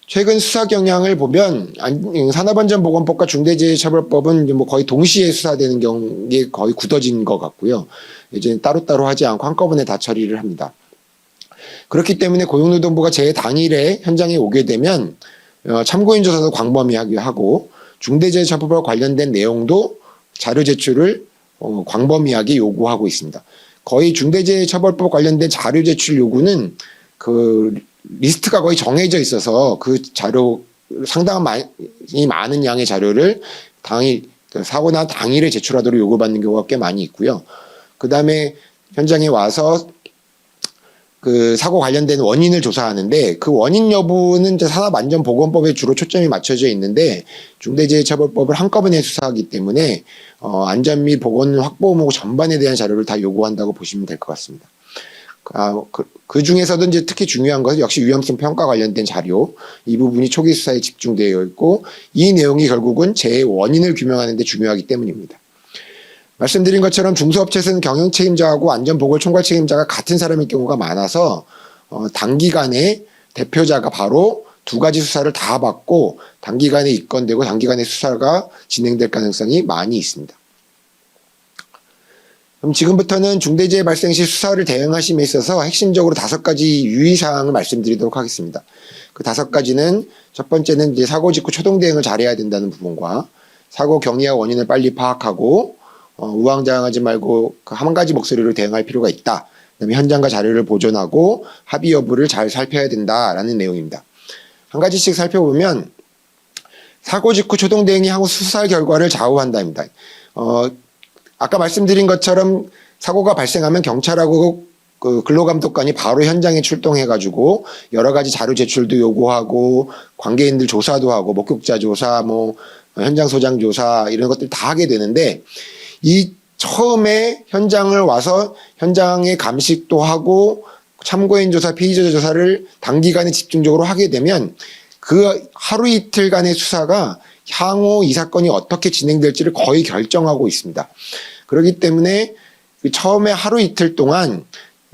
최근 수사 경향을 보면 산업안전보건법과 중대재해처벌법은 뭐 거의 동시에 수사되는 경우에 거의 굳어진 것 같고요. 이제 따로따로 하지 않고 한꺼번에 다 처리를 합니다. 그렇기 때문에 고용노동부가 재해 당일에 현장에 오게 되면 참고인 조사도 광범위하게 하고 중대재해처벌과 관련된 내용도 자료 제출을 광범위하게 요구하고 있습니다. 거의 중대재해처벌법 관련된 자료 제출 요구는 리스트가 거의 정해져 있어서 그 자료 상당히 많은 양의 자료를 사고 난 당일에 제출하도록 요구받는 경우가 꽤 많이 있고요. 그 다음에 현장에 와서 사고 관련된 원인을 조사하는데 그 원인 여부는 산업안전보건법에 주로 초점이 맞춰져 있는데 중대재해처벌법을 한꺼번에 수사하기 때문에 안전 및 보건 확보 의무 전반에 대한 자료를 다 요구한다고 보시면 될 것 같습니다. 그 중에서도 이제 특히 중요한 것은 역시 위험성 평가 관련된 자료, 이 부분이 초기 수사에 집중되어 있고 이 내용이 결국은 재해 원인을 규명하는 데 중요하기 때문입니다. 말씀드린 것처럼 중소업체에서는 경영 책임자하고 안전보건 총괄 책임자가 같은 사람일 경우가 많아서 단기간에 대표자가 바로 두 가지 수사를 다 받고 단기간에 입건되고 단기간에 수사가 진행될 가능성이 많이 있습니다. 그럼 지금부터는 중대재해 발생 시 수사를 대응하심에 있어서 핵심적으로 5가지 유의사항을 말씀드리도록 하겠습니다. 그 5가지는 첫 번째는 이제 사고 직후 초동 대응을 잘해야 된다는 부분과 사고 경위와 원인을 빨리 파악하고 우왕좌왕하지 말고 한 가지 목소리로 대응할 필요가 있다. 그다음에 현장과 자료를 보존하고 합의 여부를 잘 살펴야 된다라는 내용입니다. 한 가지씩 살펴보면 사고 직후 초동 대응이 향후 수사 결과를 좌우한다입니다. 아까 말씀드린 것처럼 사고가 발생하면 경찰하고 근로감독관이 바로 현장에 출동해가지고 여러 가지 자료 제출도 요구하고 관계인들 조사도 하고 목격자 조사, 현장 소장 조사 이런 것들 다 하게 되는데 이 처음에 현장을 와서 현장의 감식도 하고 참고인 조사, 피의자 조사를 단기간에 집중적으로 하게 되면 그 하루 이틀간의 수사가 향후 이 사건이 어떻게 진행될지를 거의 결정하고 있습니다. 그렇기 때문에 처음에 하루 이틀 동안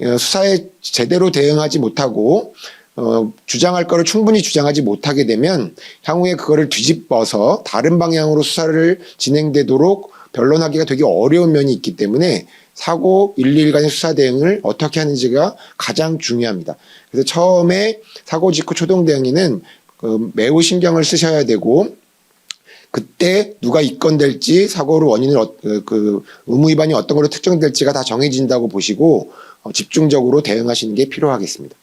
수사에 제대로 대응하지 못하고 주장할 거를 충분히 주장하지 못하게 되면 향후에 그거를 뒤집어서 다른 방향으로 수사를 진행되도록 변론하기가 되게 어려운 면이 있기 때문에 사고 1일간의 수사 대응을 어떻게 하는지가 가장 중요합니다. 그래서 처음에 사고 직후 초동 대응에는 매우 신경을 쓰셔야 되고 그때 누가 입건될지 사고로 원인을 의무 위반이 어떤 걸로 특정될지가 다 정해진다고 보시고 집중적으로 대응하시는 게 필요하겠습니다.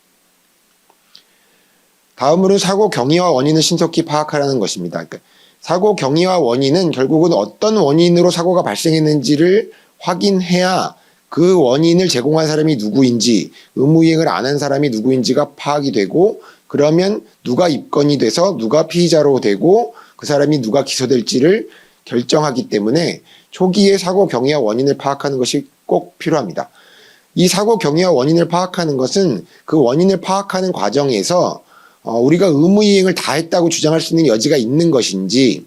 다음으로 사고 경위와 원인을 신속히 파악하라는 것입니다. 그러니까 사고 경위와 원인은 결국은 어떤 원인으로 사고가 발생했는지를 확인해야 그 원인을 제공한 사람이 누구인지, 의무이행을 안 한 사람이 누구인지가 파악이 되고, 그러면 누가 입건이 돼서 누가 피의자로 되고 그 사람이 누가 기소될지를 결정하기 때문에 초기에 사고 경위와 원인을 파악하는 것이 꼭 필요합니다. 이 사고 경위와 원인을 파악하는 것은 그 원인을 파악하는 과정에서 우리가 의무이행을 다 했다고 주장할 수 있는 여지가 있는 것인지,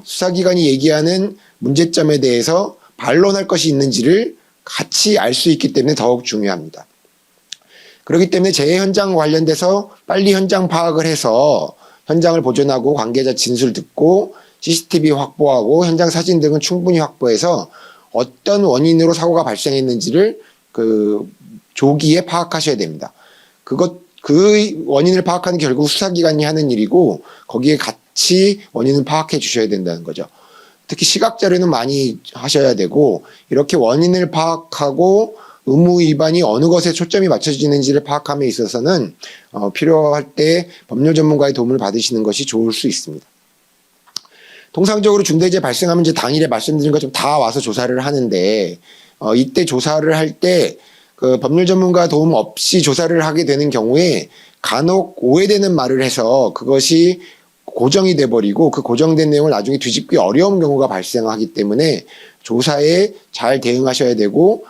수사기관이 얘기하는 문제점에 대해서 반론할 것이 있는지를 같이 알 수 있기 때문에 더욱 중요합니다. 그렇기 때문에 재해 현장 관련돼서 빨리 현장 파악을 해서 현장을 보존하고 관계자 진술 듣고 CCTV 확보하고 현장 사진 등은 충분히 확보해서 어떤 원인으로 사고가 발생했는지를 조기에 파악하셔야 됩니다. 그 원인을 파악하는 게 결국 수사기관이 하는 일이고 거기에 같이 원인을 파악해 주셔야 된다는 거죠. 특히 시각자료는 많이 하셔야 되고 이렇게 원인을 파악하고 의무 위반이 어느 것에 초점이 맞춰지는지를 파악함에 있어서는 필요할 때 법률 전문가의 도움을 받으시는 것이 좋을 수 있습니다. 통상적으로 중대재해 발생하면 이제 당일에 말씀드린 것처럼 다 와서 조사를 하는데 이때 조사를 할 때 그 법률 전문가 도움 없이 조사를 하게 되는 경우에 간혹 오해되는 말을 해서 그것이 고정이 돼버리고 그 고정된 내용을 나중에 뒤집기 어려운 경우가 발생하기 때문에 조사에 잘 대응하셔야 되고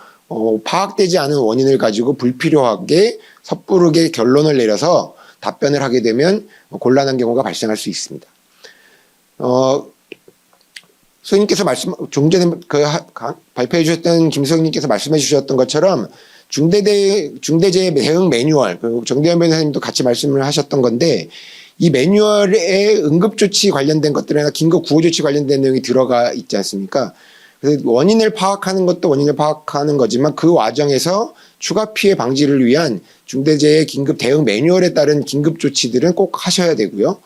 파악되지 않은 원인을 가지고 불필요하게 섣부르게 결론을 내려서 답변을 하게 되면 곤란한 경우가 발생할 수 있습니다. 소장님께서 좀 전에 발표해 주셨던 김소장님께서 말씀해 주셨던 것처럼 중대재해 대응 매뉴얼, 그리고 정대현 변호사님도 같이 말씀을 하셨던 건데 이 매뉴얼에 응급조치 관련된 것들이나 긴급 구호조치 관련된 내용이 들어가 있지 않습니까? 그래서 원인을 파악하는 것도 원인을 파악하는 거지만 그 과정에서 추가 피해 방지를 위한 중대재해 긴급 대응 매뉴얼에 따른 긴급 조치들은 꼭 하셔야 되고요.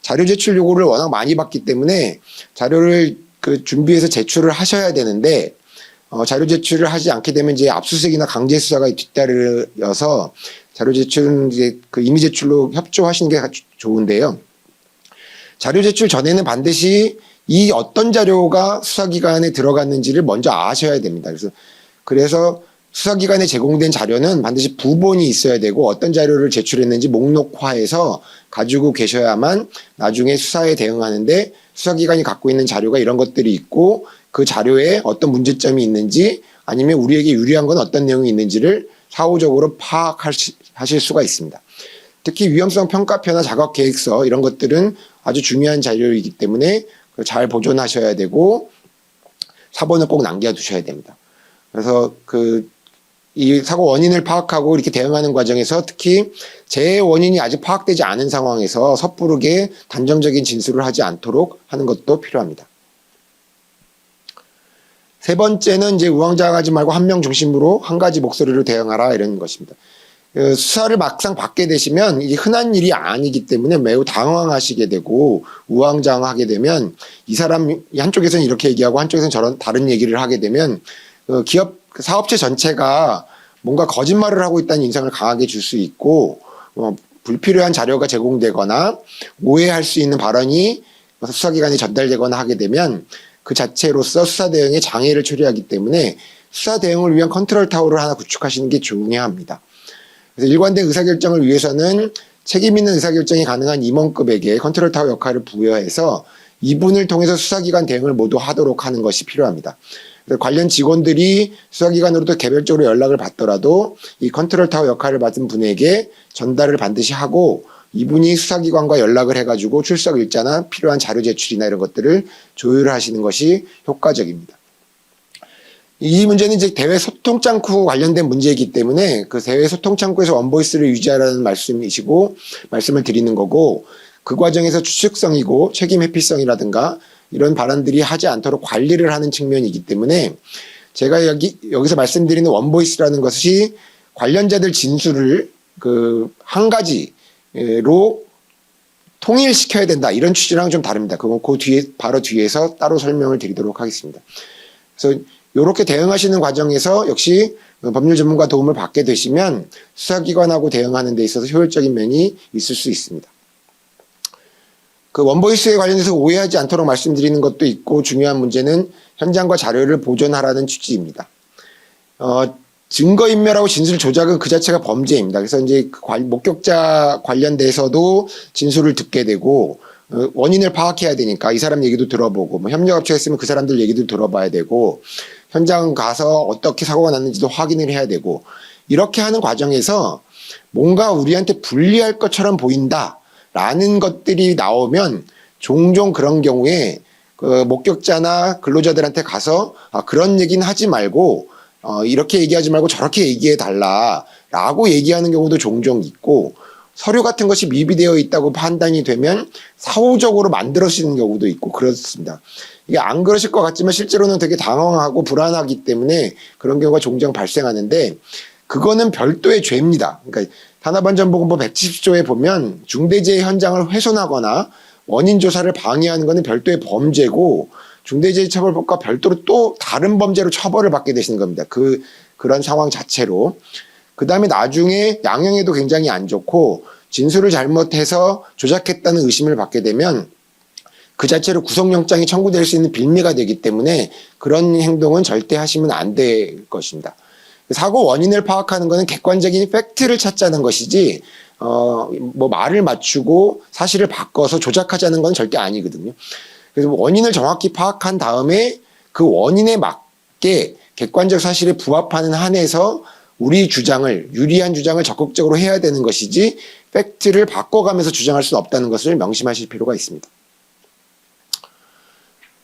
자료 제출 요구를 워낙 많이 받기 때문에 자료를 준비해서 제출을 하셔야 되는데 자료 제출을 하지 않게 되면 이제 압수수색이나 강제 수사가 뒤따르어서 자료 제출은 이제 임의 제출로 협조하시는 게 좋은데요. 자료 제출 전에는 반드시 이 어떤 자료가 수사기관에 들어갔는지를 먼저 아셔야 됩니다. 그래서 수사기관에 제공된 자료는 반드시 부본이 있어야 되고 어떤 자료를 제출했는지 목록화해서 가지고 계셔야만 나중에 수사에 대응하는데 수사기관이 갖고 있는 자료가 이런 것들이 있고 그 자료에 어떤 문제점이 있는지 아니면 우리에게 유리한 건 어떤 내용이 있는지를 사후적으로 파악하실 수가 있습니다. 특히 위험성 평가표나 작업 계획서 이런 것들은 아주 중요한 자료이기 때문에 잘 보존하셔야 되고 사본을 꼭 남겨두셔야 됩니다. 그래서 이 사고 원인을 파악하고 이렇게 대응하는 과정에서 특히 재해 원인이 아직 파악되지 않은 상황에서 섣부르게 단정적인 진술을 하지 않도록 하는 것도 필요합니다. 세 번째는 이제 우왕좌왕하지 말고 한 명 중심으로 한 가지 목소리로 대응하라 이런 것입니다. 수사를 막상 받게 되시면 이게 흔한 일이 아니기 때문에 매우 당황하시게 되고 우왕좌왕하게 되면 이 사람이 한쪽에서는 이렇게 얘기하고 한쪽에서는 저런 다른 얘기를 하게 되면 사업체 전체가 뭔가 거짓말을 하고 있다는 인상을 강하게 줄 수 있고 불필요한 자료가 제공되거나 오해할 수 있는 발언이 수사기관에 전달되거나 하게 되면 그 자체로서 수사 대응에 장애를 초래하기 때문에 수사 대응을 위한 컨트롤 타워를 하나 구축하시는 게 중요합니다. 그래서 일관된 의사결정을 위해서는 책임 있는 의사결정이 가능한 임원급에게 컨트롤 타워 역할을 부여해서 이분을 통해서 수사기관 대응을 모두 하도록 하는 것이 필요합니다. 그래서 관련 직원들이 수사기관으로도 개별적으로 연락을 받더라도 이 컨트롤 타워 역할을 맡은 분에게 전달을 반드시 하고 이분이 수사기관과 연락을 해가지고 출석 일자나 필요한 자료 제출이나 이런 것들을 조율하시는 것이 효과적입니다. 이 문제는 이제 대외 소통 창구 관련된 문제이기 때문에 그 대외 소통 창구에서 원보이스를 유지하라는 말씀이시고 말씀을 드리는 거고 그 과정에서 추측성이고 책임 회피성이라든가 이런 발언들이 하지 않도록 관리를 하는 측면이기 때문에 제가 여기서 말씀드리는 원보이스라는 것이 관련자들 진술을 한 가지로 통일시켜야 된다 이런 취지랑 좀 다릅니다. 그건 바로 뒤에서 따로 설명을 드리도록 하겠습니다. 그래서 이렇게 대응하시는 과정에서 역시 법률 전문가 도움을 받게 되시면 수사기관하고 대응하는 데 있어서 효율적인 면이 있을 수 있습니다. 그 원보이스에 관련해서 오해하지 않도록 말씀드리는 것도 있고 중요한 문제는 현장과 자료를 보존하라는 취지입니다. 증거인멸하고 진술 조작은 그 자체가 범죄입니다. 그래서 이제 목격자 관련돼서도 진술을 듣게 되고 원인을 파악해야 되니까 이 사람 얘기도 들어보고 뭐 협력업체가 있으면 그 사람들 얘기도 들어봐야 되고 현장 가서 어떻게 사고가 났는지도 확인을 해야 되고 이렇게 하는 과정에서 뭔가 우리한테 불리할 것처럼 보인다라는 것들이 나오면 종종 그런 경우에 그 목격자나 근로자들한테 가서 그런 얘기는 하지 말고 이렇게 얘기하지 말고 저렇게 얘기해 달라라고 얘기하는 경우도 종종 있고 서류 같은 것이 미비되어 있다고 판단이 되면 사후적으로 만들어지는 경우도 있고 그렇습니다. 이게 안 그러실 것 같지만 실제로는 되게 당황하고 불안하기 때문에 그런 경우가 종종 발생하는데 그거는 별도의 죄입니다. 그러니까 산업안전보건법 170조에 보면 중대재해 현장을 훼손하거나 원인 조사를 방해하는 것은 별도의 범죄고 중대재해처벌법과 별도로 또 다른 범죄로 처벌을 받게 되시는 겁니다. 그런 상황 자체로. 그 다음에 나중에 양형에도 굉장히 안 좋고 진술을 잘못해서 조작했다는 의심을 받게 되면 그 자체로 구속영장이 청구될 수 있는 빌미가 되기 때문에 그런 행동은 절대 하시면 안 될 것입니다. 사고 원인을 파악하는 것은 객관적인 팩트를 찾자는 것이지 뭐 말을 맞추고 사실을 바꿔서 조작하자는 건 절대 아니거든요. 그래서 원인을 정확히 파악한 다음에 그 원인에 맞게 객관적 사실에 부합하는 한에서 우리 주장을 유리한 주장을 적극적으로 해야 되는 것이지 팩트를 바꿔가면서 주장할 수 없다는 것을 명심하실 필요가 있습니다.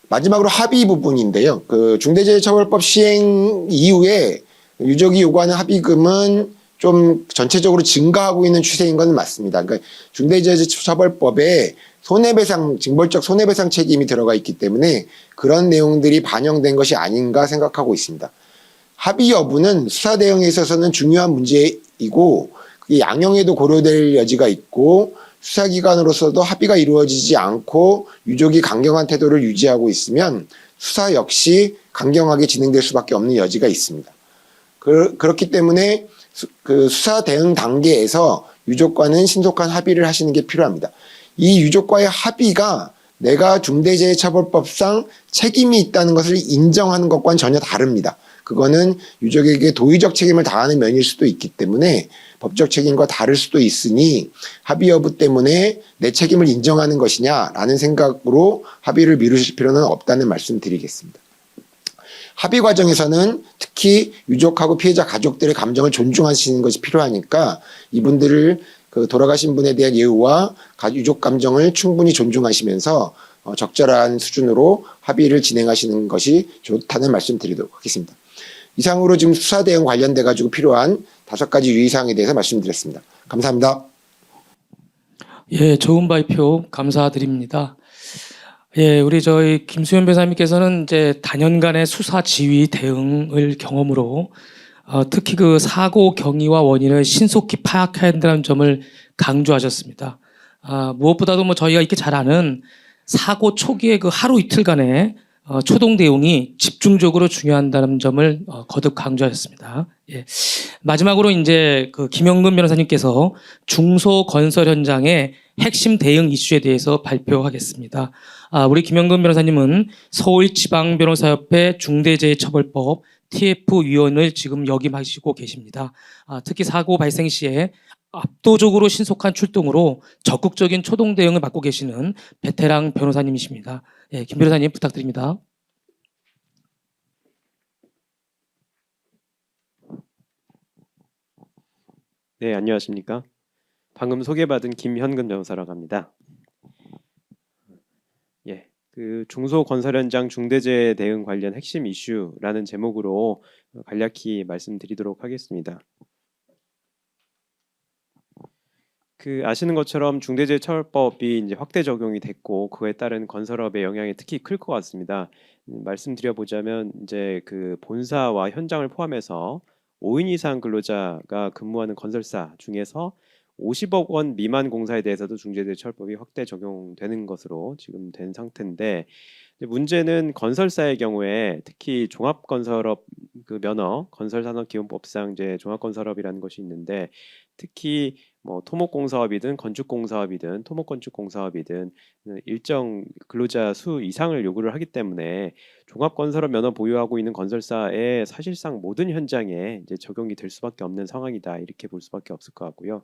마지막으로 합의 부분인데요. 그 중대재해처벌법 시행 이후에 유족이 요구하는 합의금은 좀 전체적으로 증가하고 있는 추세인 건 맞습니다. 그러니까 중대재해처벌법에 손해배상, 징벌적 손해배상 책임이 들어가 있기 때문에 그런 내용들이 반영된 것이 아닌가 생각하고 있습니다. 합의 여부는 수사 대응에 있어서는 중요한 문제이고 그게 양형에도 고려될 여지가 있고 수사기관으로서도 합의가 이루어지지 않고 유족이 강경한 태도를 유지하고 있으면 수사 역시 강경하게 진행될 수밖에 없는 여지가 있습니다. 그렇기 때문에 그 수사 대응 단계에서 유족과는 신속한 합의를 하시는 게 필요합니다. 이 유족과의 합의가 내가 중대재해처벌법상 책임이 있다는 것을 인정하는 것과는 전혀 다릅니다. 그거는 유족에게 도의적 책임을 다하는 면일 수도 있기 때문에 법적 책임과 다를 수도 있으니 합의 여부 때문에 내 책임을 인정하는 것이냐라는 생각으로 합의를 미루실 필요는 없다는 말씀 드리겠습니다. 합의 과정에서는 특히 유족하고 피해자 가족들의 감정을 존중하시는 것이 필요하니까 이분들을 그 돌아가신 분에 대한 예우와 유족 감정을 충분히 존중하시면서 적절한 수준으로 합의를 진행하시는 것이 좋다는 말씀 드리도록 하겠습니다. 이상으로 지금 수사 대응 관련돼 가지고 필요한 5가지 유의사항에 대해서 말씀드렸습니다. 감사합니다. 예, 좋은 발표 감사드립니다. 예, 우리 저희 김수현 변호사님께서는 이제 단연간의 수사 지휘 대응을 경험으로 특히 그 사고 경위와 원인을 신속히 파악해야 한다는 점을 강조하셨습니다. 무엇보다도 뭐 저희가 이렇게 잘 아는 사고 초기의 그 하루 이틀간의 초동 대응이 집중적으로 중요하다는 점을 거듭 강조하셨습니다. 예. 마지막으로 이제 그 김영근 변호사님께서 중소 건설 현장의 핵심 대응 이슈에 대해서 발표하겠습니다. 우리 김영근 변호사님은 서울지방변호사협회 중대재해처벌법 TF 위원을 지금 역임하시고 계십니다. 특히 사고 발생 시에 압도적으로 신속한 출동으로 적극적인 초동 대응을 맡고 계시는 베테랑 변호사님이십니다. 예, 김 변호사님 부탁드립니다. 네, 안녕하십니까. 방금 소개받은 김현근 변호사라고 합니다. 예, 그 중소건설 현장 중대재해 대응 관련 핵심 이슈라는 제목으로 간략히 말씀드리도록 하겠습니다. 그 아시는 것처럼 중대재해처벌법이 이제 확대 적용이 됐고 그에 따른 건설업의 영향이 특히 클 것 같습니다. 말씀드려보자면 이제 그 본사와 현장을 포함해서 5인 이상 근로자가 근무하는 건설사 중에서 50억 원 미만 공사에 대해서도 중대재해처벌법이 확대 적용되는 것으로 지금 된 상태인데 이제 문제는 건설사의 경우에 특히 종합건설업 그 면허, 건설산업기본법상 이제 종합건설업이라는 것이 있는데 특히 뭐 토목공사업이든 건축공사업이든 토목건축공사업이든 일정 근로자 수 이상을 요구를 하기 때문에 종합건설업 면허 보유하고 있는 건설사의 사실상 모든 현장에 이제 적용이 될 수밖에 없는 상황이다 이렇게 볼 수밖에 없을 것 같고요.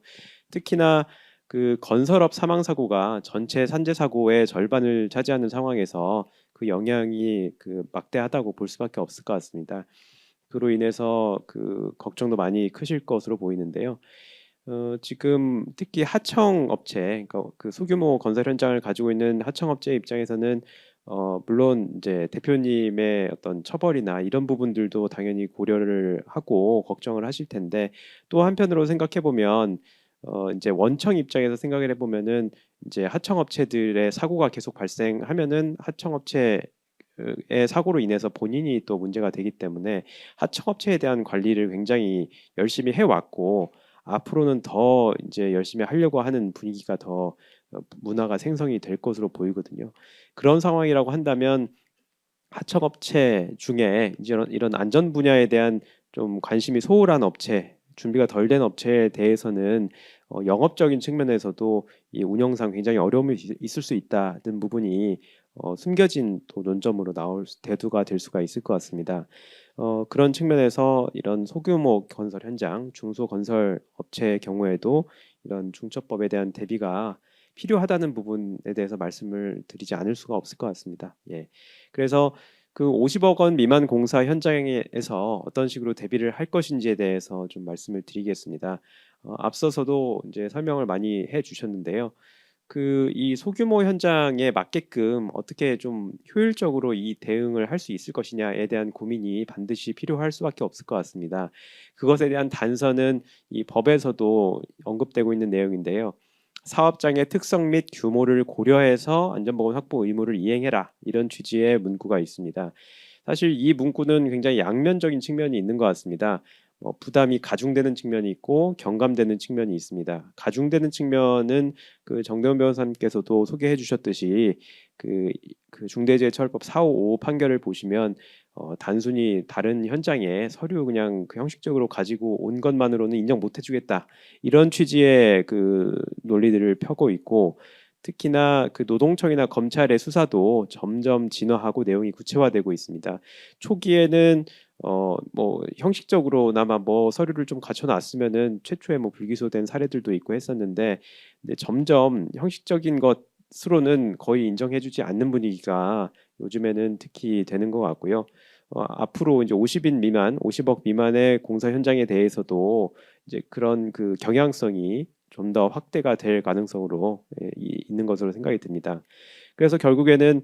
특히나 그 건설업 사망 사고가 전체 산재 사고의 절반을 차지하는 상황에서 그 영향이 그 막대하다고 볼 수밖에 없을 것 같습니다. 그로 인해서 그 걱정도 많이 크실 것으로 보이는데요. 지금 특히 하청 업체, 그러니까 그 소규모 건설 현장을 가지고 있는 하청 업체 입장에서는 물론 이제 대표님의 어떤 처벌이나 이런 부분들도 당연히 고려를 하고 걱정을 하실 텐데 또 한편으로 생각해 보면 이제 원청 입장에서 생각을 해보면은 이제 하청 업체들의 사고가 계속 발생하면은 하청 업체의 사고로 인해서 본인이 또 문제가 되기 때문에 하청업체에 대한 관리를 굉장히 열심히 해왔고 앞으로는 더 이제 열심히 하려고 하는 분위기가 더 문화가 생성이 될 것으로 보이거든요. 그런 상황이라고 한다면 하청업체 중에 이제 이런 안전 분야에 대한 좀 관심이 소홀한 업체, 준비가 덜 된 업체에 대해서는 영업적인 측면에서도 이 운영상 굉장히 어려움이 있을 수 있다는 부분이 숨겨진 또 논점으로 나올 대두가 될 수가 있을 것 같습니다. 그런 측면에서 이런 소규모 건설 현장, 중소 건설 업체의 경우에도 이런 중첩법에 대한 대비가 필요하다는 부분에 대해서 말씀을 드리지 않을 수가 없을 것 같습니다. 예. 그래서 그 50억 원 미만 공사 현장에서 어떤 식으로 대비를 할 것인지에 대해서 좀 말씀을 드리겠습니다. 앞서서도 이제 설명을 많이 해주셨는데요. 그 이 소규모 현장에 맞게끔 어떻게 좀 효율적으로 이 대응을 할 수 있을 것이냐에 대한 고민이 반드시 필요할 수밖에 없을 것 같습니다. 그것에 대한 단서는 이 법에서도 언급되고 있는 내용인데요. 사업장의 특성 및 규모를 고려해서 안전보건 확보 의무를 이행해라 이런 취지의 문구가 있습니다. 사실 이 문구는 굉장히 양면적인 측면이 있는 것 같습니다. 부담이 가중되는 측면이 있고 경감되는 측면이 있습니다. 가중되는 측면은 그 정대원 변호사님께서도 소개해 주셨듯이 그 중대재해처벌법 455 판결을 보시면 단순히 다른 현장에 서류 그냥 그 형식적으로 가지고 온 것만으로는 인정 못 해주겠다 이런 취지의 그 논리들을 펴고 있고 특히나 그 노동청이나 검찰의 수사도 점점 진화하고 내용이 구체화되고 있습니다. 초기에는 뭐 형식적으로나마 뭐 서류를 좀 갖춰놨으면은 최초에 뭐 불기소된 사례들도 있고 했었는데 근데 점점 형식적인 것으로는 거의 인정해주지 않는 분위기가 요즘에는 특히 되는 것 같고요. 앞으로 이제 50인 미만, 50억 미만의 공사 현장에 대해서도 이제 그런 그 경향성이 좀 더 확대가 될 가능성으로 있는 것으로 생각이 듭니다. 그래서 결국에는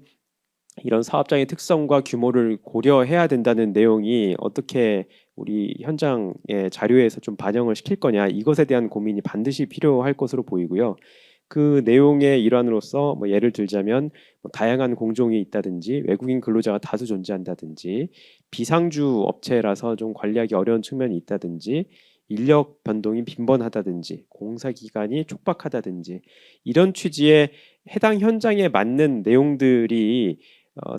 이런 사업장의 특성과 규모를 고려해야 된다는 내용이 어떻게 우리 현장의 자료에서 좀 반영을 시킬 거냐 이것에 대한 고민이 반드시 필요할 것으로 보이고요. 그 내용의 일환으로서 뭐 예를 들자면 뭐 다양한 공종이 있다든지 외국인 근로자가 다수 존재한다든지 비상주 업체라서 좀 관리하기 어려운 측면이 있다든지 인력 변동이 빈번하다든지 공사 기간이 촉박하다든지 이런 취지의 해당 현장에 맞는 내용들이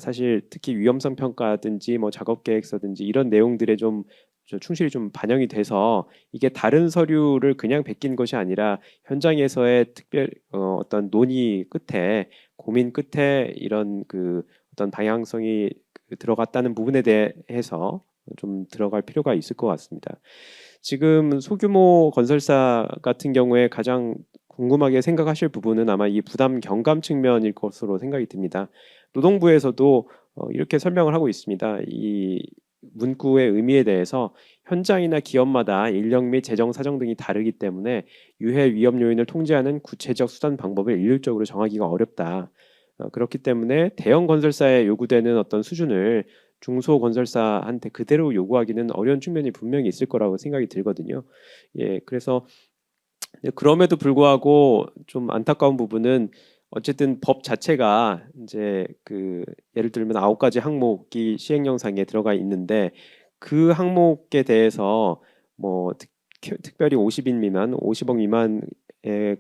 사실 특히 위험성 평가든지 뭐 작업 계획서든지 이런 내용들에 좀 충실히 좀 반영이 돼서 이게 다른 서류를 그냥 베낀 것이 아니라 현장에서의 특별 어떤 논의 끝에 고민 끝에 이런 그 어떤 방향성이 들어갔다는 부분에 대해서 좀 들어갈 필요가 있을 것 같습니다. 지금 소규모 건설사 같은 경우에 가장 궁금하게 생각하실 부분은 아마 이 부담 경감 측면일 것으로 생각이 듭니다. 노동부에서도 이렇게 설명을 하고 있습니다. 이 문구의 의미에 대해서 현장이나 기업마다 인력 및 재정 사정 등이 다르기 때문에 유해 위험 요인을 통제하는 구체적 수단 방법을 일률적으로 정하기가 어렵다. 그렇기 때문에 대형 건설사에 요구되는 어떤 수준을 중소 건설사한테 그대로 요구하기는 어려운 측면이 분명히 있을 거라고 생각이 들거든요. 예, 그래서 그럼에도 불구하고 좀 안타까운 부분은 어쨌든 법 자체가 이제 그 예를 들면 9가지 항목이 시행령상에 들어가 있는데 그 항목에 대해서 뭐 특별히 50인 미만, 50억 미만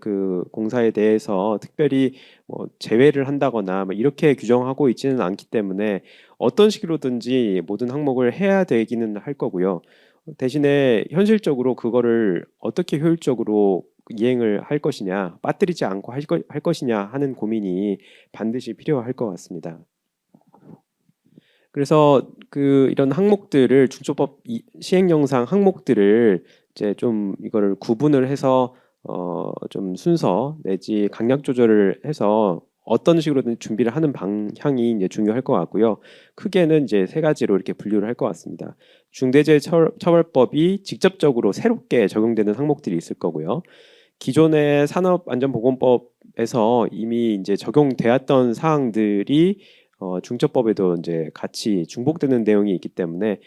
그 공사에 대해서 특별히 뭐 제외를 한다거나 뭐 이렇게 규정하고 있지는 않기 때문에 어떤 식으로든지 모든 항목을 해야 되기는 할 거고요. 대신에 현실적으로 그거를 어떻게 효율적으로 이행을 할 것이냐, 빠뜨리지 않고 할 것이냐 하는 고민이 반드시 필요할 것 같습니다. 그래서 이런 항목들을 중초법 시행령상 항목들을 이제 좀 이거를 구분을 해서 좀 순서 내지 강약 조절을 해서 어떤 식으로든 준비를 하는 방향이 이제 중요할 것 같고요. 크게는 이제 세 가지로 이렇게 분류를 할 것 같습니다. 중대재해처벌법이 직접적으로 새롭게 적용되는 항목들이 있을 거고요. 기존의 산업안전보건법에서 이미 이제 적용되었던 사항들이 중처법에도 이제 같이 중복되는 내용이 있기 때문에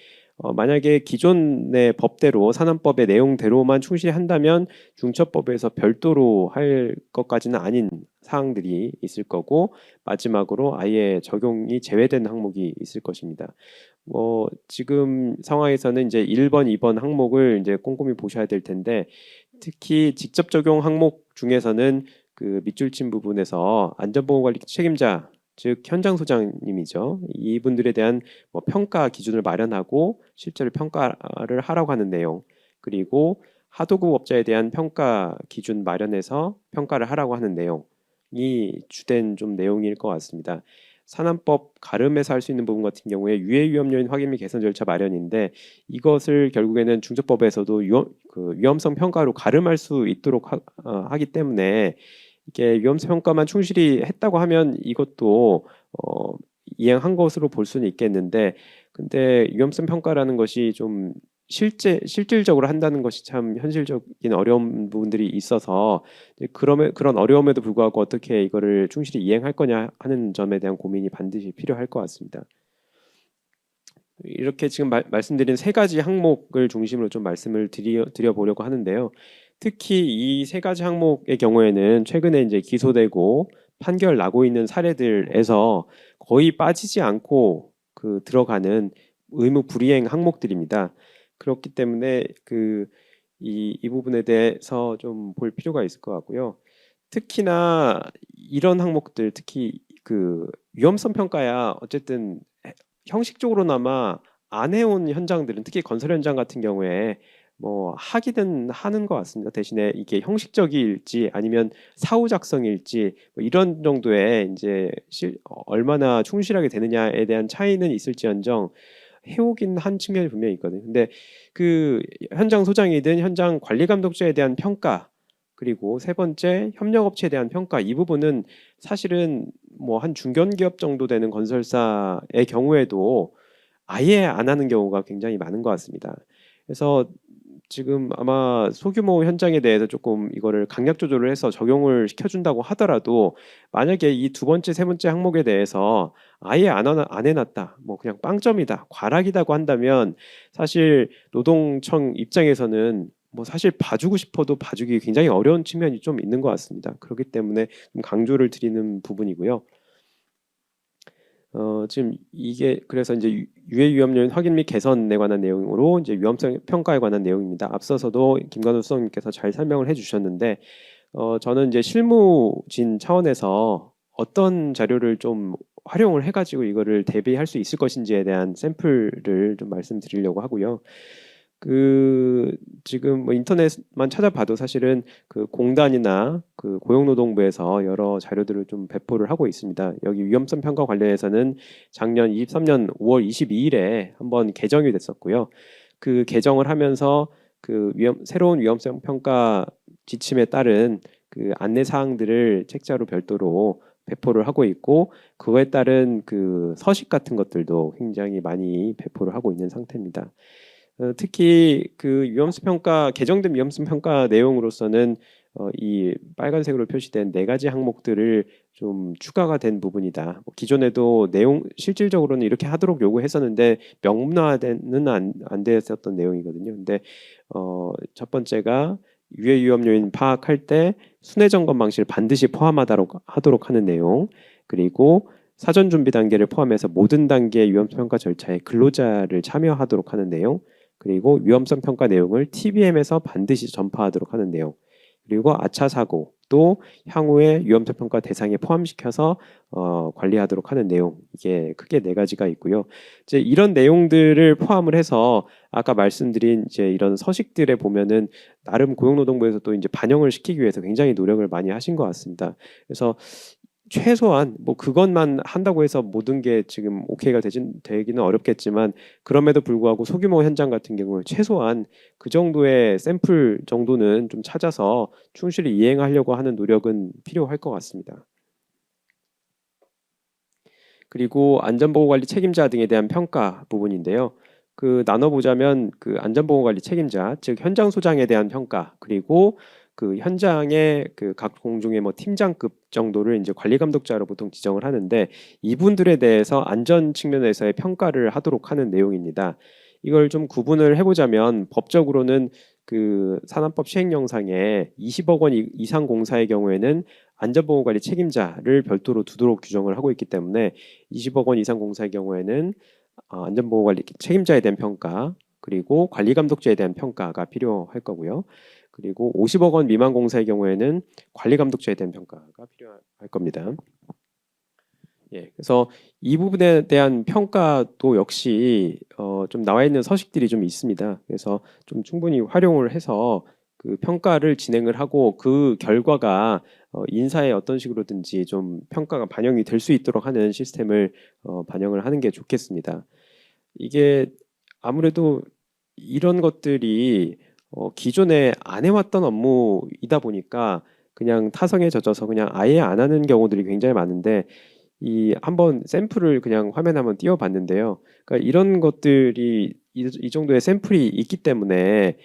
만약에 기존의 법대로 산업법의 내용대로만 충실한다면 중처법에서 별도로 할 것까지는 아닌 사항들이 있을 거고 마지막으로 아예 적용이 제외된 항목이 있을 것입니다. 지금 상황에서는 이제 1번, 2번 항목을 이제 꼼꼼히 보셔야 될 텐데 특히 직접 적용 항목 중에서는 그 밑줄 친 부분에서 안전보건관리 책임자 즉 현장 소장님이죠. 이분들에 대한 평가 기준을 마련하고 실제로 평가를 하라고 하는 내용 그리고 하도급 업자에 대한 평가 기준 마련해서 평가를 하라고 하는 내용이 주된 좀 내용일 것 같습니다. 산안법 가름에서 할 수 있는 부분 같은 경우에 유해 위험 요인 확인 및 개선 절차 마련인데 이것을 결국에는 중처법에서도 위험성 평가로 가름할 수 있도록 하기 때문에 이게 위험성 평가만 충실히 했다고 하면 이것도 이행한 것으로 볼 수는 있겠는데 근데 위험성 평가라는 것이 좀 실질적으로 한다는 것이 참 현실적인 어려운 부분들이 있어서 그런 어려움에도 불구하고 어떻게 이거를 충실히 이행할 거냐 하는 점에 대한 고민이 반드시 필요할 것 같습니다. 이렇게 지금 말씀드린 세 가지 항목을 중심으로 좀 말씀을 드려보려고 하는데요. 특히 이 세 가지 항목의 경우에는 최근에 이제 기소되고 판결 나고 있는 사례들에서 거의 빠지지 않고 들어가는 의무 불이행 항목들입니다. 그렇기 때문에 이 부분에 대해서 좀 볼 필요가 있을 것 같고요. 특히나 이런 항목들, 특히 위험성 평가야 어쨌든 형식적으로나마 안 해온 현장들은 특히 건설 현장 같은 경우에 하기는 하는 것 같습니다. 대신에 이게 형식적일지 아니면 사후 작성일지 이런 정도의 이제 얼마나 충실하게 되느냐에 대한 차이는 있을지언정 해오긴 한 측면이 분명히 있거든요. 근데 현장 소장이든 현장 관리 감독자에 대한 평가 그리고 세 번째 협력업체에 대한 평가 이 부분은 사실은 한 중견기업 정도 되는 건설사의 경우에도 아예 안 하는 경우가 굉장히 많은 것 같습니다. 그래서 지금 아마 소규모 현장에 대해서 조금 이거를 강약 조절을 해서 적용을 시켜준다고 하더라도 만약에 이 두 번째, 세 번째 항목에 대해서 아예 안 해놨다, 그냥 빵점이다, 과락이다고 한다면 사실 노동청 입장에서는 사실 봐주고 싶어도 봐주기 굉장히 어려운 측면이 좀 있는 것 같습니다. 그렇기 때문에 좀 강조를 드리는 부분이고요. 지금 이게 그래서 이제 유해 위험 요인 확인 및 개선에 관한 내용으로 이제 위험성 평가에 관한 내용입니다. 앞서서도 김관우 수석님께서 잘 설명을 해주셨는데 저는 이제 실무진 차원에서 어떤 자료를 좀 활용을 해가지고 이거를 대비할 수 있을 것인지에 대한 샘플을 좀 말씀드리려고 하고요. 지금 인터넷만 찾아봐도 사실은 공단이나 고용노동부에서 여러 자료들을 좀 배포를 하고 있습니다. 여기 위험성 평가 관련해서는 작년 23년 5월 22일에 한번 개정이 됐었고요. 그 개정을 하면서 새로운 위험성 평가 지침에 따른 안내 사항들을 책자로 별도로 배포를 하고 있고 그거에 따른 서식 같은 것들도 굉장히 많이 배포를 하고 있는 상태입니다. 특히 위험성 평가 개정된 위험성 평가 내용으로서는 이 빨간색으로 표시된 네 가지 항목들을 좀 추가가 된 부분이다. 기존에도 내용 실질적으로는 이렇게 하도록 요구했었는데 명문화는 안 됐었던 내용이거든요. 근데 첫 번째가 유해 위험 요인 파악할 때 순회 점검 방식을 반드시 포함하도록 하는 내용, 그리고 사전 준비 단계를 포함해서 모든 단계의 위험성 평가 절차에 근로자를 참여하도록 하는 내용, 그리고 위험성 평가 내용을 TBM에서 반드시 전파하도록 하는 내용, 그리고 아차 사고도 향후에 위험성 평가 대상에 포함시켜서 관리하도록 하는 내용, 이게 크게 네 가지가 있고요. 이제 이런 내용들을 포함을 해서 아까 말씀드린 이제 이런 서식들에 보면은 나름 고용노동부에서도 이제 반영을 시키기 위해서 굉장히 노력을 많이 하신 것 같습니다. 그래서 최소한 뭐 그것만 한다고 해서 모든 게 지금 오케이가 되기는 어렵겠지만, 그럼에도 불구하고 소규모 현장 같은 경우에 최소한 그 정도의 샘플 정도는 좀 찾아서 충실히 이행하려고 하는 노력은 필요할 것 같습니다. 그리고 안전보호관리 책임자 등에 대한 평가 부분인데요. 그 나눠보자면 그 안전보호관리 책임자, 즉 현장 소장에 대한 평가, 그리고 그 현장의 그 각 공중의 뭐 팀장급 정도를 이제 관리 감독자로 보통 지정을 하는데, 이분들에 대해서 안전 측면에서의 평가를 하도록 하는 내용입니다. 이걸 좀 구분을 해보자면 법적으로는 그 산안법 시행령상에 20억 원 이상 공사의 경우에는 안전보호관리 책임자를 별도로 두도록 규정을 하고 있기 때문에 20억 원 이상 공사의 경우에는 안전보호관리 책임자에 대한 평가, 그리고 관리감독자에 대한 평가가 필요할 거고요. 그리고 50억 원 미만 공사의 경우에는 관리감독자에 대한 평가가 필요할 겁니다. 예, 그래서 이 부분에 대한 평가도 역시 좀 나와 있는 서식들이 좀 있습니다. 그래서 좀 충분히 활용을 해서 그 평가를 진행을 하고 그 결과가 인사에 어떤 식으로든지 좀 평가가 반영이 될 수 있도록 하는 시스템을 반영을 하는 게 좋겠습니다. 이게 아무래도 이런 것들이 기존에 안 해왔던 업무이다 보니까 그냥 타성에 젖어서 그냥 아예 안 하는 경우들이 굉장히 많은데, 이 한번 샘플을 그냥 화면에 한번 띄워봤는데요. 그러니까 이런 것들이 이 정도의 샘플이 있기 때문에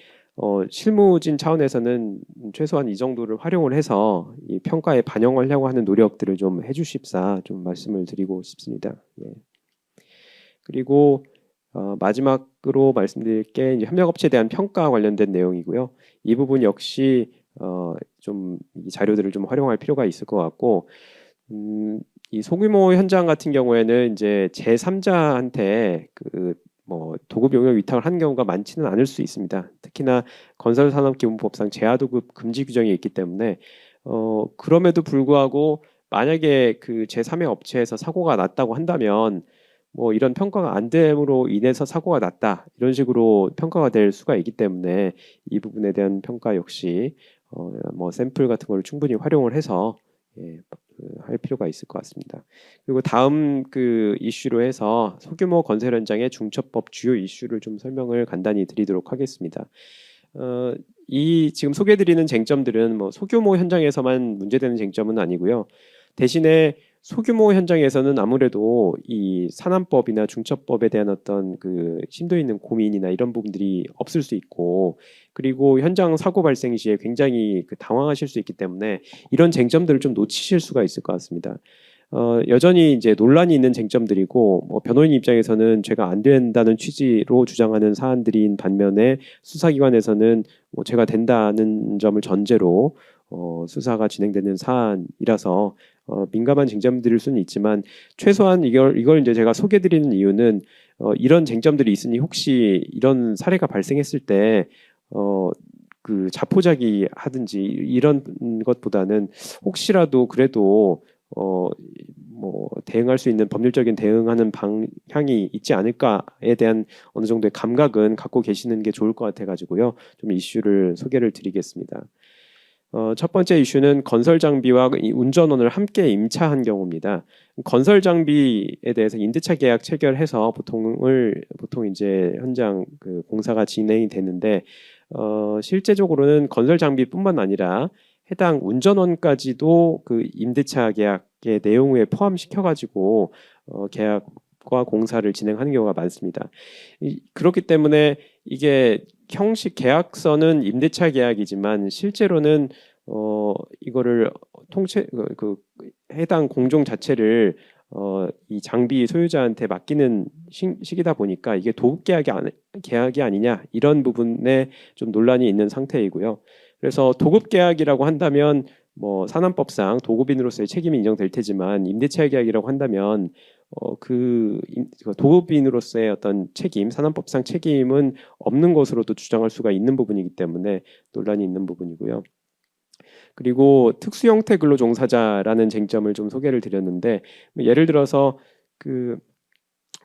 실무진 차원에서는 최소한 이 정도를 활용을 해서 이 평가에 반영하려고 하는 노력들을 좀 해주십사 좀 말씀을 드리고 싶습니다. 네. 그리고 마지막으로 말씀드릴 게 이제 협력업체에 대한 평가 관련된 내용이고요. 이 부분 역시 좀 이 자료들을 좀 활용할 필요가 있을 것 같고, 이 소규모 현장 같은 경우에는 이제 제3자한테 그 뭐 도급 용역 위탁을 하는 경우가 많지는 않을 수 있습니다. 특히나 건설산업기본법상 재하도급 금지 규정이 있기 때문에 그럼에도 불구하고 만약에 그 제3의 업체에서 사고가 났다고 한다면 뭐 이런 평가가 안 됨으로 인해서 사고가 났다, 이런 식으로 평가가 될 수가 있기 때문에 이 부분에 대한 평가 역시 뭐 샘플 같은 걸 충분히 활용을 해서 할 필요가 있을 것 같습니다. 그리고 다음 그 이슈로 해서 소규모 건설 현장의 중처법 주요 이슈를 좀 설명을 간단히 드리도록 하겠습니다. 이 지금 소개드리는 쟁점들은 뭐 소규모 현장에서만 문제되는 쟁점은 아니고요. 대신에 소규모 현장에서는 아무래도 이 산안법이나 중처법에 대한 어떤 그 심도 있는 고민이나 이런 부분들이 없을 수 있고, 그리고 현장 사고 발생 시에 굉장히 그 당황하실 수 있기 때문에 이런 쟁점들을 좀 놓치실 수가 있을 것 같습니다. 여전히 이제 논란이 있는 쟁점들이고, 뭐 변호인 입장에서는 죄가 안 된다는 취지로 주장하는 사안들인 반면에 수사기관에서는 뭐 죄가 된다는 점을 전제로 수사가 진행되는 사안이라서 민감한 쟁점들일 수는 있지만, 최소한 이걸 이제 제가 소개드리는 이유는 이런 쟁점들이 있으니 혹시 이런 사례가 발생했을 때 그 자포자기 하든지 이런 것보다는 혹시라도 그래도 뭐 대응할 수 있는 법률적인 대응하는 방향이 있지 않을까에 대한 어느 정도의 감각은 갖고 계시는 게 좋을 것 같아 가지고요. 좀 이슈를 소개를 드리겠습니다. 첫 번째 이슈는 건설 장비와 운전원을 함께 임차한 경우입니다. 건설 장비에 대해서 임대차 계약 체결해서 보통 이제 현장 그 공사가 진행이 되는데, 실제적으로는 건설 장비뿐만 아니라 해당 운전원까지도 그 임대차 계약의 내용에 포함시켜 가지고 계약과 공사를 진행하는 경우가 많습니다. 그렇기 때문에 이게 형식 계약서는 임대차 계약이지만 실제로는 이거를 통째 그 해당 공종 자체를 이 장비 소유자한테 맡기는 시기다 보니까 이게 도급 계약이 아니냐, 이런 부분에 좀 논란이 있는 상태이고요. 그래서 도급 계약이라고 한다면 뭐 산안법상 도급인으로서의 책임이 인정될 테지만, 임대차 계약이라고 한다면 그 도급인으로서의 어떤 책임, 산안법상 책임은 없는 것으로도 주장할 수가 있는 부분이기 때문에 논란이 있는 부분이고요. 그리고 특수 형태 근로 종사자라는 쟁점을 좀 소개를 드렸는데 예를 들어서 그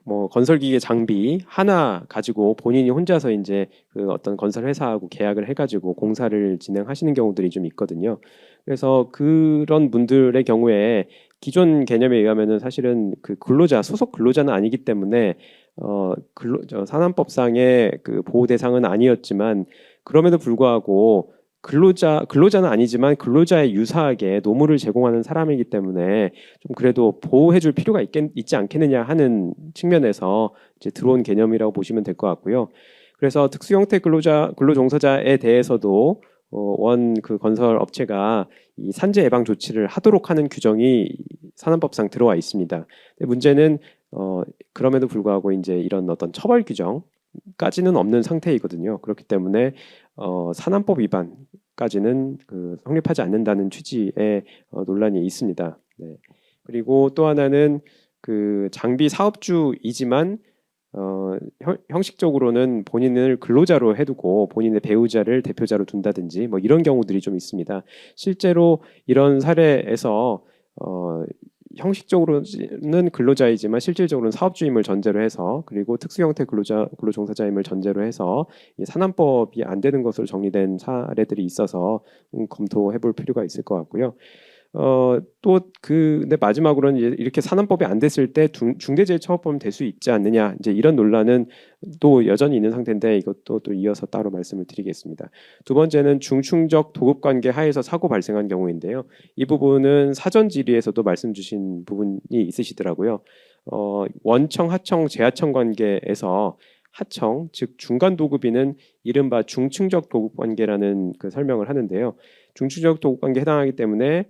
뭐 건설기계 장비 하나 가지고 본인이 혼자서 이제 그 어떤 건설 회사하고 계약을 해가지고 공사를 진행하시는 경우들이 좀 있거든요. 그래서 그런 분들의 경우에 기존 개념에 의하면은 사실은 그 근로자 소속 근로자는 아니기 때문에 산안법상의 그 보호 대상은 아니었지만 그럼에도 불구하고 근로자는 아니지만 근로자에 유사하게 노무를 제공하는 사람이기 때문에 좀 그래도 보호해줄 필요가 있지 않겠느냐 하는 측면에서 이제 들어온 개념이라고 보시면 될 것 같고요. 그래서 특수 형태 근로 종사자에 대해서도 원 그 건설 업체가 이 산재 예방 조치를 하도록 하는 규정이 산안법상 들어와 있습니다. 근데 문제는 그럼에도 불구하고 이제 이런 어떤 처벌 규정까지는 없는 상태이거든요. 그렇기 때문에 산안법 위반까지는 그 성립하지 않는다는 취지의 논란이 있습니다. 네. 그리고 또 하나는 그 장비 사업주이지만 형식적으로는 본인을 근로자로 해두고 본인의 배우자를 대표자로 둔다든지 뭐 이런 경우들이 좀 있습니다. 실제로 이런 사례에서 형식적으로는 근로자이지만 실질적으로는 사업주임을 전제로 해서 그리고 특수형태 근로종사자임을 전제로 해서 이 산안법이 안 되는 것으로 정리된 사례들이 있어서 검토해볼 필요가 있을 것 같고요. 근데 마지막으로는 이렇게 산안법이 안 됐을 때 중대재해처벌법은 될 수 있지 않느냐 이제 이런 논란은 또 여전히 있는 상태인데 이것도 또 이어서 따로 말씀을 드리겠습니다. 두 번째는 중충적 도급관계 하에서 사고 발생한 경우인데요. 이 부분은 사전 질의에서도 말씀 주신 부분이 있으시더라고요. 원청, 하청, 재하청 관계에서 하청, 즉 중간 도급인은 이른바 중층적 도급관계라는 그 설명을 하는데요. 중층적 도급관계에 해당하기 때문에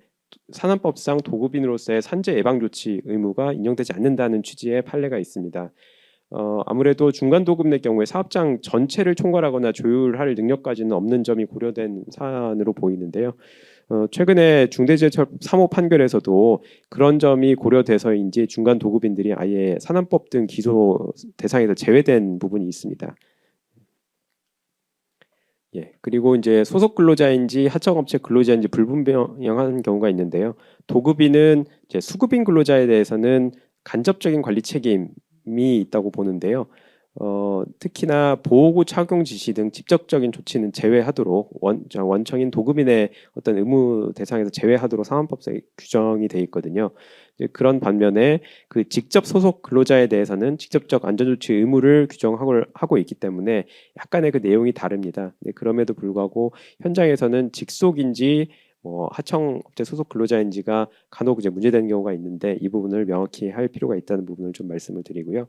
산안법상 도급인으로서의 산재 예방 조치 의무가 인정되지 않는다는 취지의 판례가 있습니다. 아무래도 중간 도급 내 경우에 사업장 전체를 총괄하거나 조율할 능력까지는 없는 점이 고려된 사안으로 보이는데요. 최근에 중대재해처벌 3호 판결에서도 그런 점이 고려돼서인지 중간 도급인들이 아예 산안법 등 기소 대상에서 제외된 부분이 있습니다. 예, 그리고 이제 소속 근로자인지 하청업체 근로자인지 불분명한 경우가 있는데요. 도급인은 이제 수급인 근로자에 대해서는 간접적인 관리 책임이 있다고 보는데요. 특히나 보호구 착용 지시 등 직접적인 조치는 제외하도록 원청인 도급인의 어떤 의무 대상에서 제외하도록 산안법상에 규정이 돼 있거든요. 그런 반면에 그 직접 소속 근로자에 대해서는 직접적 안전조치 의무를 규정하고 있기 때문에 약간의 그 내용이 다릅니다. 그럼에도 불구하고 현장에서는 직속인지 하청업체 소속 근로자인지가 간혹 이제 문제되는 경우가 있는데 이 부분을 명확히 할 필요가 있다는 부분을 좀 말씀을 드리고요.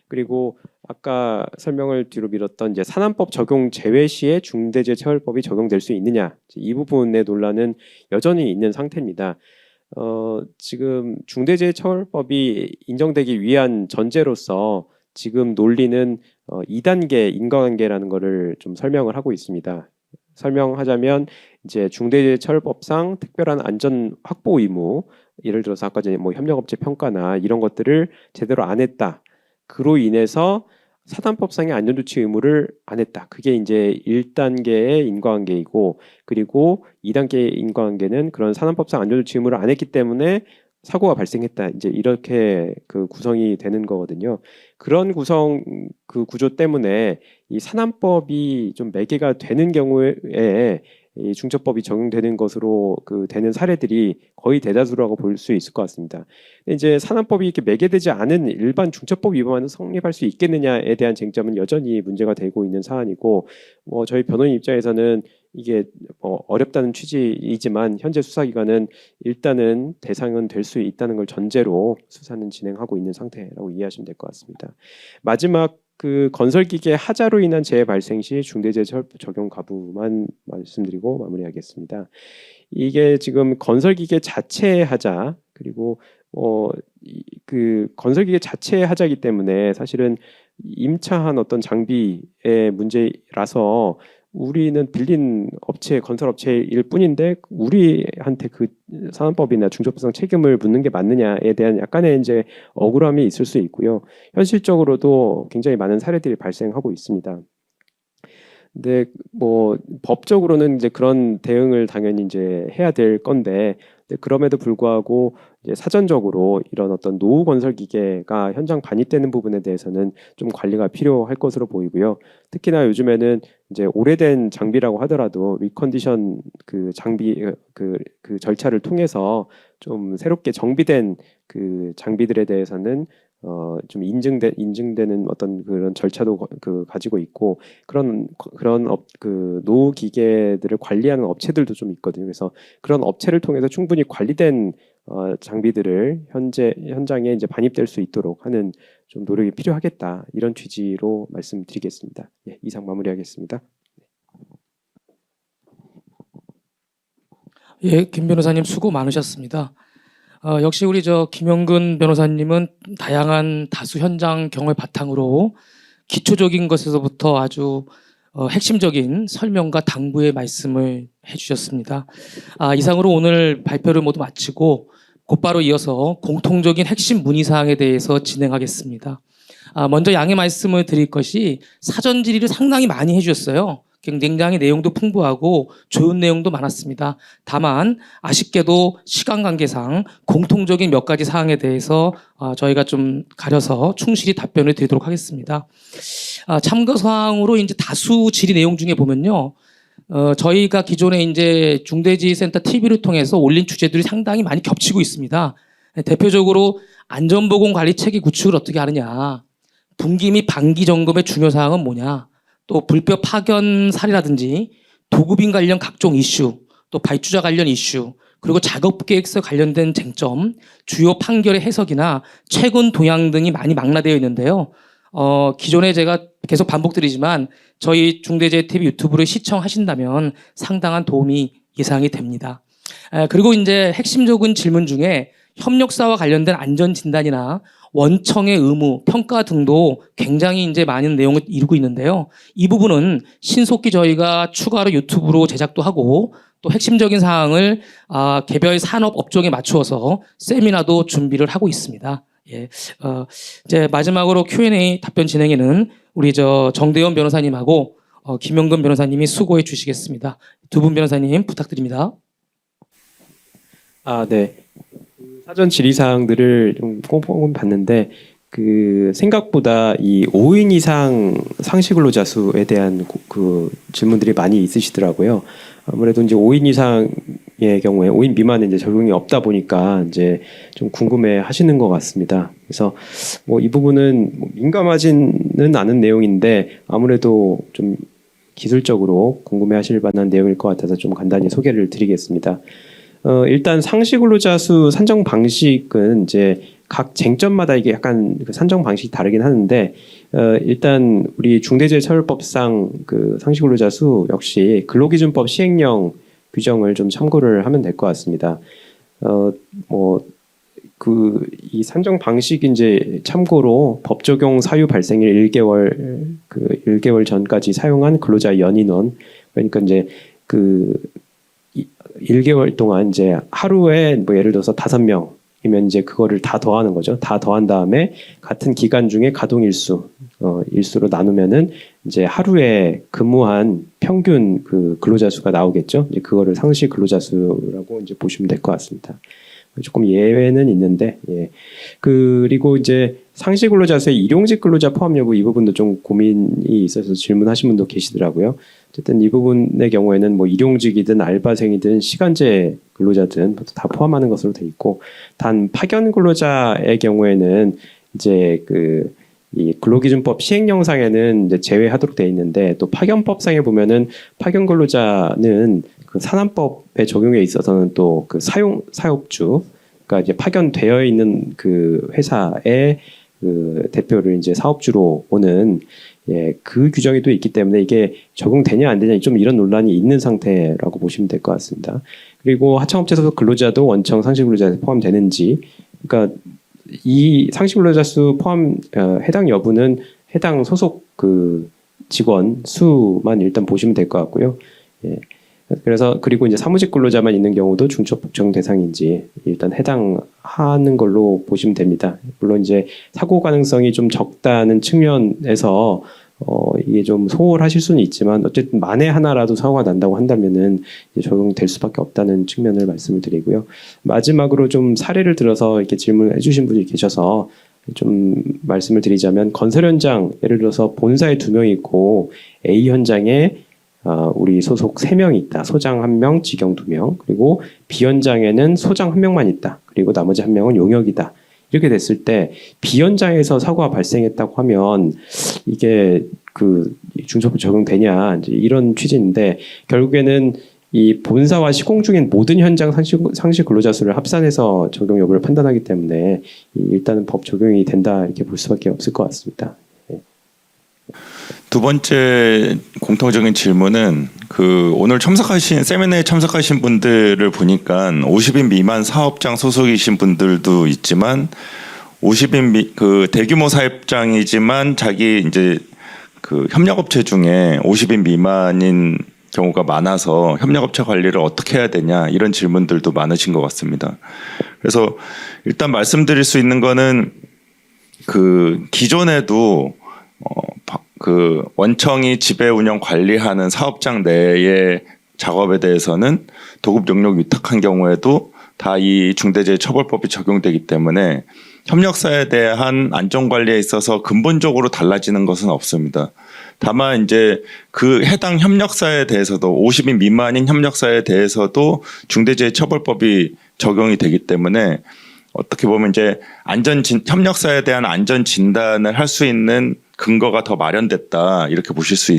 그리고 아까 설명을 뒤로 미뤘던 이제 산안법 적용 제외 시에 중대재해처벌법이 적용될 수 있느냐 이 부분의 논란은 여전히 있는 상태입니다. 지금 중대재해처벌법이 인정되기 위한 전제로서 지금 논리는 2단계 인과관계라는 것을 좀 설명을 하고 있습니다. 설명하자면 이제 중대재해처벌법상 특별한 안전 확보 의무, 예를 들어서 아까 전에 뭐 협력업체 평가나 이런 것들을 제대로 안 했다. 그로 인해서 산안법상의 안전조치 의무를 안 했다. 그게 이제 1단계의 인과관계이고 그리고 2단계의 인과관계는 그런 산안법상 안전조치 의무를 안 했기 때문에 사고가 발생했다. 이제 이렇게 그 구성이 되는 거거든요. 그런 그 구조 때문에 이 산안법이 좀 매개가 되는 경우에 이 중처법이 적용되는 것으로 그 되는 사례들이 거의 대다수라고 볼 수 있을 것 같습니다. 이제 산안법이 이렇게 매개되지 않은 일반 중처법 위반은 성립할 수 있겠느냐에 대한 쟁점은 여전히 문제가 되고 있는 사안이고, 저희 변호인 입장에서는 이게 어렵다는 취지이지만 현재 수사기관은 일단은 대상은 될 수 있다는 걸 전제로 수사는 진행하고 있는 상태라고 이해하시면 될 것 같습니다. 마지막 그 건설기계 하자로 인한 재해 발생 시 중대재해처벌법 적용 가부만 말씀드리고 마무리하겠습니다. 이게 지금 건설기계 자체의 하자 그리고 그 건설기계 자체의 하자이기 때문에 사실은 임차한 어떤 장비의 문제라서 우리는 빌린 업체, 건설업체일 뿐인데 우리한테 그 산안법이나 중처법상 책임을 묻는 게 맞느냐에 대한 약간의 이제 억울함이 있을 수 있고요. 현실적으로도 굉장히 많은 사례들이 발생하고 있습니다. 근데 뭐 법적으로는 이제 그런 대응을 당연히 이제 해야 될 건데, 근데 그럼에도 불구하고 이제 사전적으로 이런 어떤 노후 건설 기계가 현장 반입되는 부분에 대해서는 좀 관리가 필요할 것으로 보이고요. 특히나 요즘에는 이제 오래된 장비라고 하더라도 리컨디션 그 장비 그 절차를 통해서 좀 새롭게 정비된 그 장비들에 대해서는 좀 인증되는 어떤 그런 절차도 가지고 있고, 그 노후 기계들을 관리하는 업체들도 좀 있거든요. 그래서 그런 업체를 통해서 충분히 관리된 장비들을 현장에 이제 반입될 수 있도록 하는 좀 노력이 필요하겠다, 이런 취지로 말씀드리겠습니다. 예, 이상 마무리하겠습니다. 예, 김 변호사님 수고 많으셨습니다. 역시 우리 김영근 변호사님은 다양한 다수 현장 경험을 바탕으로 기초적인 것에서부터 아주 핵심적인 설명과 당부의 말씀을 해주셨습니다. 이상으로 오늘 발표를 모두 마치고 곧바로 이어서 공통적인 핵심 문의사항에 대해서 진행하겠습니다. 먼저 양해 말씀을 드릴 것이 사전 질의를 상당히 많이 해주셨어요. 굉장히 내용도 풍부하고 좋은 내용도 많았습니다. 다만 아쉽게도 시간 관계상 공통적인 몇 가지 사항에 대해서 저희가 좀 가려서 충실히 답변을 드리도록 하겠습니다. 참고 사항으로 이제 다수 질의 내용 중에 보면요, 저희가 기존에 이제 중대지휘센터 TV를 통해서 올린 주제들이 상당히 많이 겹치고 있습니다. 대표적으로 안전보건 관리 체계 구축을 어떻게 하느냐, 분기 및 반기 점검의 중요 사항은 뭐냐, 또 불법 파견 사례라든지 도급인 관련 각종 이슈, 또 발주자 관련 이슈, 그리고 작업 계획서 관련된 쟁점, 주요 판결의 해석이나 최근 동향 등이 많이 망라되어 있는데요. 기존에 제가 계속 반복드리지만 저희 중대재해TV 유튜브를 시청하신다면 상당한 도움이 예상이 됩니다. 그리고 이제 핵심적인 질문 중에 협력사와 관련된 안전 진단이나 원청의 의무, 평가 등도 굉장히 이제 많은 내용을 이루고 있는데요. 이 부분은 신속히 저희가 추가로 유튜브로 제작도 하고, 또 핵심적인 사항을 개별 산업 업종에 맞추어서 세미나도 준비를 하고 있습니다. 예, 이제 마지막으로 Q&A 답변 진행에는 우리 정대원 변호사님하고 김영근 변호사님이 수고해 주시겠습니다. 두 분 변호사님 부탁드립니다. 네. 사전 질의 사항들을 좀 꼼꼼히 봤는데, 그 생각보다 이 5인 이상 상시 근로자 수에 대한 그 질문들이 많이 있으시더라고요. 아무래도 이제 5인 이상의 경우에 5인 미만은 이제 적용이 없다 보니까 이제 좀 궁금해 하시는 것 같습니다. 그래서 뭐 이 부분은 민감하지는 않은 내용인데 아무래도 좀 기술적으로 궁금해 하실 만한 내용일 것 같아서 좀 간단히 소개를 드리겠습니다. 일단 상시 근로자 수 산정 방식은 이제 각 쟁점마다 이게 약간 그 산정 방식이 다르긴 하는데, 일단 우리 중대재해처벌법상 그 상시 근로자 수 역시 근로기준법 시행령 규정을 좀 참고를 하면 될 것 같습니다. 이 산정 방식 이제 참고로 법 적용 사유 발생일 1개월 전까지 사용한 근로자 연인원, 그러니까 이제 1개월 동안 이제 하루에 뭐 예를 들어서 5명이면 이제 그거를 다 더하는 거죠. 다 더한 다음에 같은 기간 중에 가동 일수로 나누면은 이제 하루에 근무한 평균 그 근로자 수가 나오겠죠. 이제 그거를 상시 근로자 수라고 이제 보시면 될 것 같습니다. 조금 예외는 있는데, 예. 그리고 이제 상시 근로자 수의 일용직 근로자 포함 여부, 이 부분도 좀 고민이 있어서 질문하신 분도 계시더라고요. 어쨌든 이 부분의 경우에는 뭐 일용직이든 알바생이든 시간제 근로자든 다 포함하는 것으로 돼 있고, 단 파견 근로자의 경우에는 이제 이 근로기준법 시행령상에는 이제 제외하도록 돼 있는데, 또 파견법상에 보면은 파견 근로자는 그 산안법의 적용에 있어서는 또 그 사업주, 그러니까 이제 파견되어 있는 그 회사의 그 대표를 이제 사업주로 오는, 예, 그 규정이 또 있기 때문에 이게 적용되냐 안 되냐 좀 이런 논란이 있는 상태라고 보시면 될 것 같습니다. 그리고 하청업체 소속 근로자도 원청 상시 근로자에 포함되는지, 그러니까 이 상시 근로자 수 포함 해당 여부는 해당 소속 그 직원 수만 일단 보시면 될 것 같고요. 예. 그래서 그리고 이제 사무직 근로자만 있는 경우도 중첩 복종 대상인지 일단 해당하는 걸로 보시면 됩니다. 물론 이제 사고 가능성이 좀 적다는 측면에서 이게 좀 소홀하실 수는 있지만 어쨌든 만에 하나라도 사고가 난다고 한다면은 이제 적용될 수밖에 없다는 측면을 말씀을 드리고요. 마지막으로 좀 사례를 들어서 이렇게 질문을 해주신 분이 계셔서 좀 말씀을 드리자면 건설 현장 예를 들어서 본사에 2명이 있고 A 현장에 우리 소속 3명이 있다. 소장 1명, 직영 2명. 그리고 B 현장에는 소장 1명만 있다. 그리고 나머지 1명은 용역이다. 이렇게 됐을 때 B 현장에서 사고가 발생했다고 하면 이게 그 중소법 적용되냐 이제 이런 취지인데 결국에는 이 본사와 시공 중인 모든 현장 상시 근로자 수를 합산해서 적용 여부를 판단하기 때문에 일단은 법 적용이 된다 이렇게 볼 수밖에 없을 것 같습니다. 두 번째 공통적인 질문은 오늘 세미나에 참석하신 분들을 보니까 50인 미만 사업장 소속이신 분들도 있지만 50인 대규모 사업장이지만 자기 이제 협력업체 중에 50인 미만인 경우가 많아서 협력업체 관리를 어떻게 해야 되냐 이런 질문들도 많으신 것 같습니다. 그래서 일단 말씀드릴 수 있는 거는 기존에도 원청이 지배 운영 관리하는 사업장 내의 작업에 대해서는 도급 용역 위탁한 경우에도 다 이 중대재해처벌법이 적용되기 때문에 협력사에 대한 안전관리에 있어서 근본적으로 달라지는 것은 없습니다. 다만 이제 해당 협력사에 대해서도 50인 미만인 협력사에 대해서도 중대재해처벌법이 적용이 되기 때문에 어떻게 보면 이제 협력사에 대한 안전 진단을 할 수 있는 근거가 더 마련됐다 이렇게 보실 수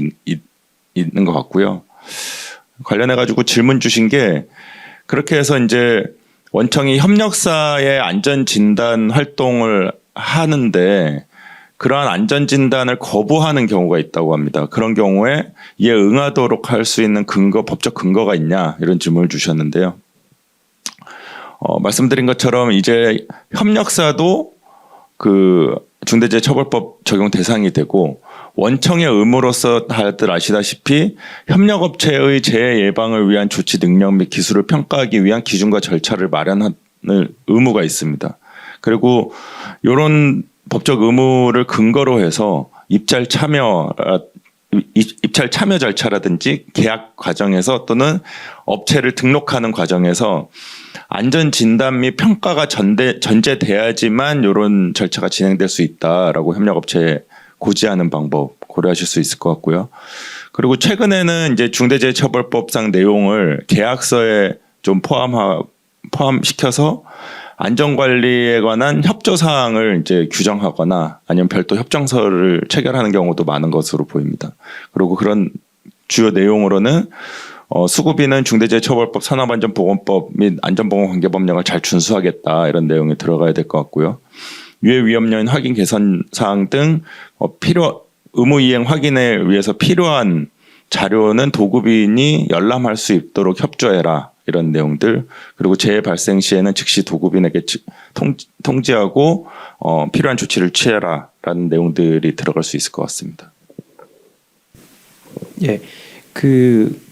있는 것 같고요. 관련해 가지고 질문 주신 게 그렇게 해서 이제 원청이 협력사의 안전 진단 활동을 하는데 그러한 안전 진단을 거부하는 경우가 있다고 합니다. 그런 경우에 이에 응하도록 할 수 있는 법적 근거가 있냐 이런 질문을 주셨는데요. 말씀드린 것처럼 이제 협력사도 중대재해처벌법 적용 대상이 되고 원청의 의무로서 다들 아시다시피 협력업체의 재해 예방을 위한 조치 능력 및 기술을 평가하기 위한 기준과 절차를 마련할 의무가 있습니다. 그리고 이런 법적 의무를 근거로 해서 입찰 참여 절차라든지 계약 과정에서 또는 업체를 등록하는 과정에서 안전 진단 및 평가가 전제돼야지만 이런 절차가 진행될 수 있다라고 협력업체에 고지하는 방법 고려하실 수 있을 것 같고요. 그리고 최근에는 이제 중대재해처벌법상 내용을 계약서에 좀 포함시켜서 안전관리에 관한 협조 사항을 이제 규정하거나 아니면 별도 협정서를 체결하는 경우도 많은 것으로 보입니다. 그리고 그런 주요 내용으로는 수급인은 중대재해처벌법, 산업안전보건법 및 안전보건관계법령을 잘 준수하겠다 이런 내용이 들어가야 될 것 같고요. 유해 위험 요인 확인 개선 사항 등 의무 이행 확인에 위해서 필요한 자료는 도급인이 열람할 수 있도록 협조해라 이런 내용들. 그리고 재해 발생 시에는 즉시 도급인에게 통지하고 필요한 조치를 취해라라는 내용들이 들어갈 수 있을 것 같습니다. 예.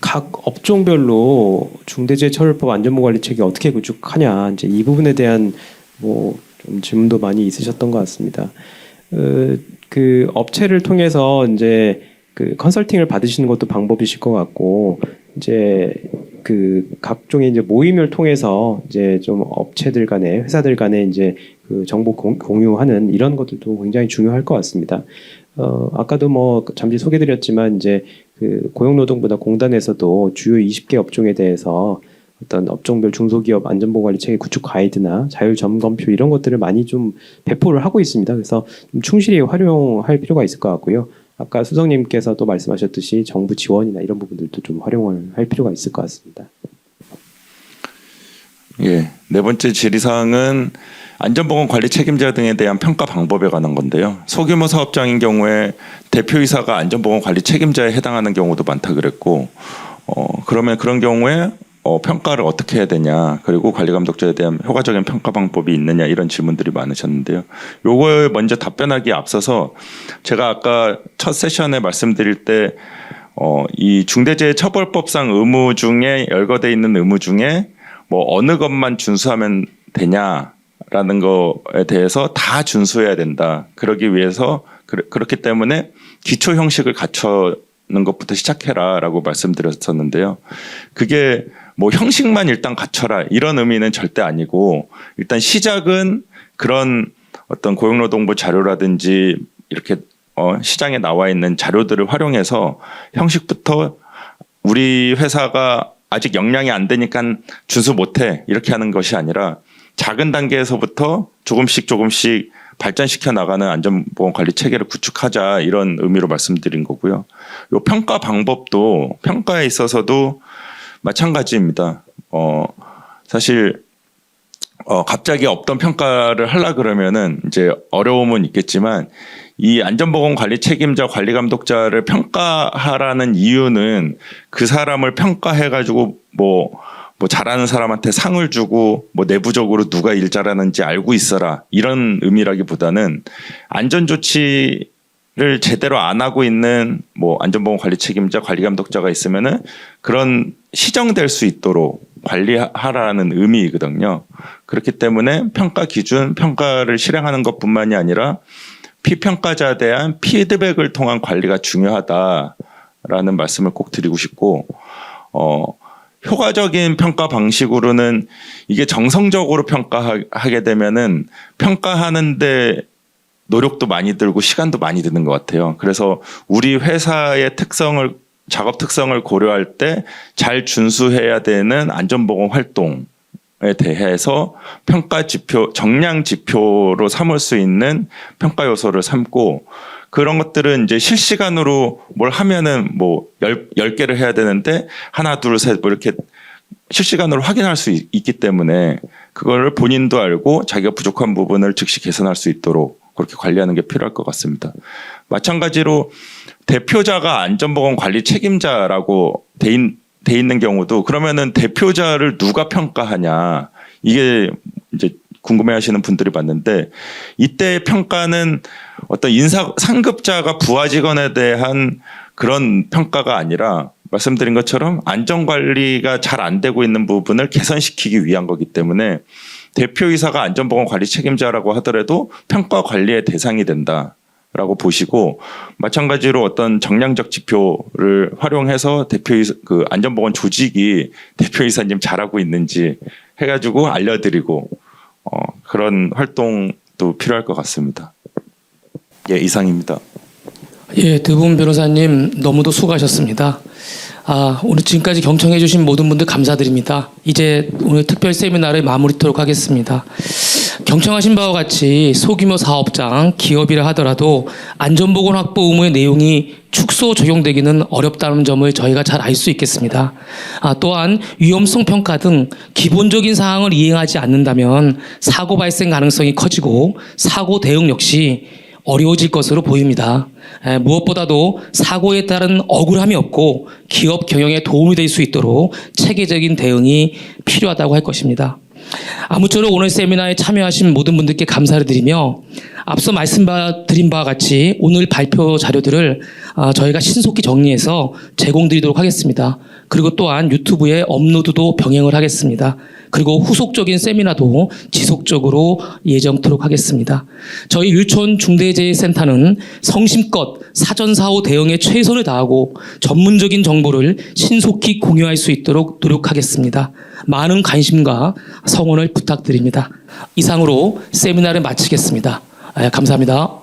각 업종별로 중대재해처벌법 안전보건관리체계 어떻게 구축하냐 이제 이 부분에 대한 좀 질문도 많이 있으셨던 것 같습니다. 업체를 통해서 이제 컨설팅을 받으시는 것도 방법이실 것 같고 이제 각종의 이제 모임을 통해서 이제 좀 업체들 간에 회사들 간에 이제 정보 공유하는 이런 것들도 굉장히 중요할 것 같습니다. 아까도 잠시 소개드렸지만 이제 고용노동부나 공단에서도 주요 20개 업종에 대해서 어떤 업종별 중소기업 안전보건관리 체계 구축 가이드나 자율 점검표 이런 것들을 많이 좀 배포를 하고 있습니다. 그래서 좀 충실히 활용할 필요가 있을 것 같고요. 아까 수석님께서도 말씀하셨듯이 정부 지원이나 이런 부분들도 좀 활용을 할 필요가 있을 것 같습니다. 예, 네 번째 질의사항은 안전보건관리 책임자 등에 대한 평가 방법에 관한 건데요. 소규모 사업장인 경우에 대표이사가 안전보건관리 책임자에 해당하는 경우도 많다 그랬고 그러면 그런 경우에 평가를 어떻게 해야 되냐 그리고 관리감독자에 대한 효과적인 평가 방법이 있느냐 이런 질문들이 많으셨는데요. 요거에 먼저 답변하기에 앞서서 제가 아까 첫 세션에 말씀드릴 때 이 중대재해처벌법상 의무 중에 열거돼 있는 의무 중에 어느 것만 준수하면 되냐라는 거에 대해서 다 준수해야 된다. 그러기 위해서 그렇기 때문에 기초 형식을 갖추는 것부터 시작해라라고 말씀드렸었는데요. 그게 뭐 형식만 일단 갖춰라 이런 의미는 절대 아니고 일단 시작은 그런 어떤 고용노동부 자료라든지 이렇게 시장에 나와 있는 자료들을 활용해서 형식부터 우리 회사가 아직 역량이 안 되니까 준수 못해 이렇게 하는 것이 아니라 작은 단계에서부터 조금씩 발전시켜 나가는 안전보건관리 체계를 구축하자 이런 의미로 말씀드린 거고요. 요 평가 방법도 평가에 있어서도 마찬가지입니다. 사실 갑자기 없던 평가를 하려 그러면은 이제 어려움은 있겠지만 이 안전보건관리 책임자, 관리감독자를 평가하라는 이유는 그 사람을 평가해가지고 뭐 잘하는 사람한테 상을 주고 뭐 내부적으로 누가 일 잘하는지 알고 있어라 이런 의미라기보다는 안전조치를 제대로 안 하고 있는 뭐 안전보건관리 책임자, 관리감독자가 있으면은 그런 시정될 수 있도록 관리하라는 의미이거든요. 그렇기 때문에 평가 기준, 평가를 실행하는 것뿐만이 아니라 피평가자에 대한 피드백을 통한 관리가 중요하다라는 말씀을 꼭 드리고 싶고, 효과적인 평가 방식으로는 이게 정성적으로 평가하게 되면은 평가하는데 노력도 많이 들고 시간도 많이 드는 것 같아요. 그래서 우리 회사의 작업 특성을 고려할 때 잘 준수해야 되는 안전보건 활동에 대해서 평가 지표, 정량 지표로 삼을 수 있는 평가 요소를 삼고 그런 것들은 이제 실시간으로 뭘 하면은 뭐 10개를 해야 되는데 하나, 둘, 셋 뭐 이렇게 실시간으로 확인할 수 있기 때문에 그거를 본인도 알고 자기가 부족한 부분을 즉시 개선할 수 있도록 그렇게 관리하는 게 필요할 것 같습니다. 마찬가지로 대표자가 안전보건 관리 책임자라고 돼 있는 경우도 그러면은 대표자를 누가 평가하냐 이게 이제 궁금해하시는 분들이 많은데 이때 평가는 어떤 상급자가 부하 직원에 대한 그런 평가가 아니라 말씀드린 것처럼 안전관리가 잘 안 되고 있는 부분을 개선시키기 위한 거기 때문에 대표이사가 안전보건 관리 책임자라고 하더라도 평가 관리의 대상이 된다라고 보시고 마찬가지로 어떤 정량적 지표를 활용해서 그 안전보건 조직이 대표이사님 잘하고 있는지 해가지고 알려드리고 그런 활동도 필요할 것 같습니다. 예, 이상입니다. 예, 드분 변호사님 너무도 수고하셨습니다. 오늘 지금까지 경청해주신 모든 분들 감사드립니다. 이제 오늘 특별 세미나를 마무리토록 하겠습니다. 경청하신 바와 같이 소규모 사업장, 기업이라 하더라도 안전보건 확보 의무의 내용이 축소 적용되기는 어렵다는 점을 저희가 잘 알 수 있겠습니다. 또한 위험성 평가 등 기본적인 사항을 이행하지 않는다면 사고 발생 가능성이 커지고 사고 대응 역시 어려워질 것으로 보입니다. 무엇보다도 사고에 따른 억울함이 없고 기업 경영에 도움이 될 수 있도록 체계적인 대응이 필요하다고 할 것입니다. 아무쪼록 오늘 세미나에 참여하신 모든 분들께 감사를 드리며 앞서 말씀드린 바와 같이 오늘 발표 자료들을 저희가 신속히 정리해서 제공드리도록 하겠습니다. 그리고 또한 유튜브에 업로드도 병행을 하겠습니다. 그리고 후속적인 세미나도 지속적으로 예정토록 하겠습니다. 저희 율촌 중대재해센터는 성심껏 사전사고 대응에 최선을 다하고 전문적인 정보를 신속히 공유할 수 있도록 노력하겠습니다. 많은 관심과 성원을 부탁드립니다. 이상으로 세미나를 마치겠습니다. 감사합니다.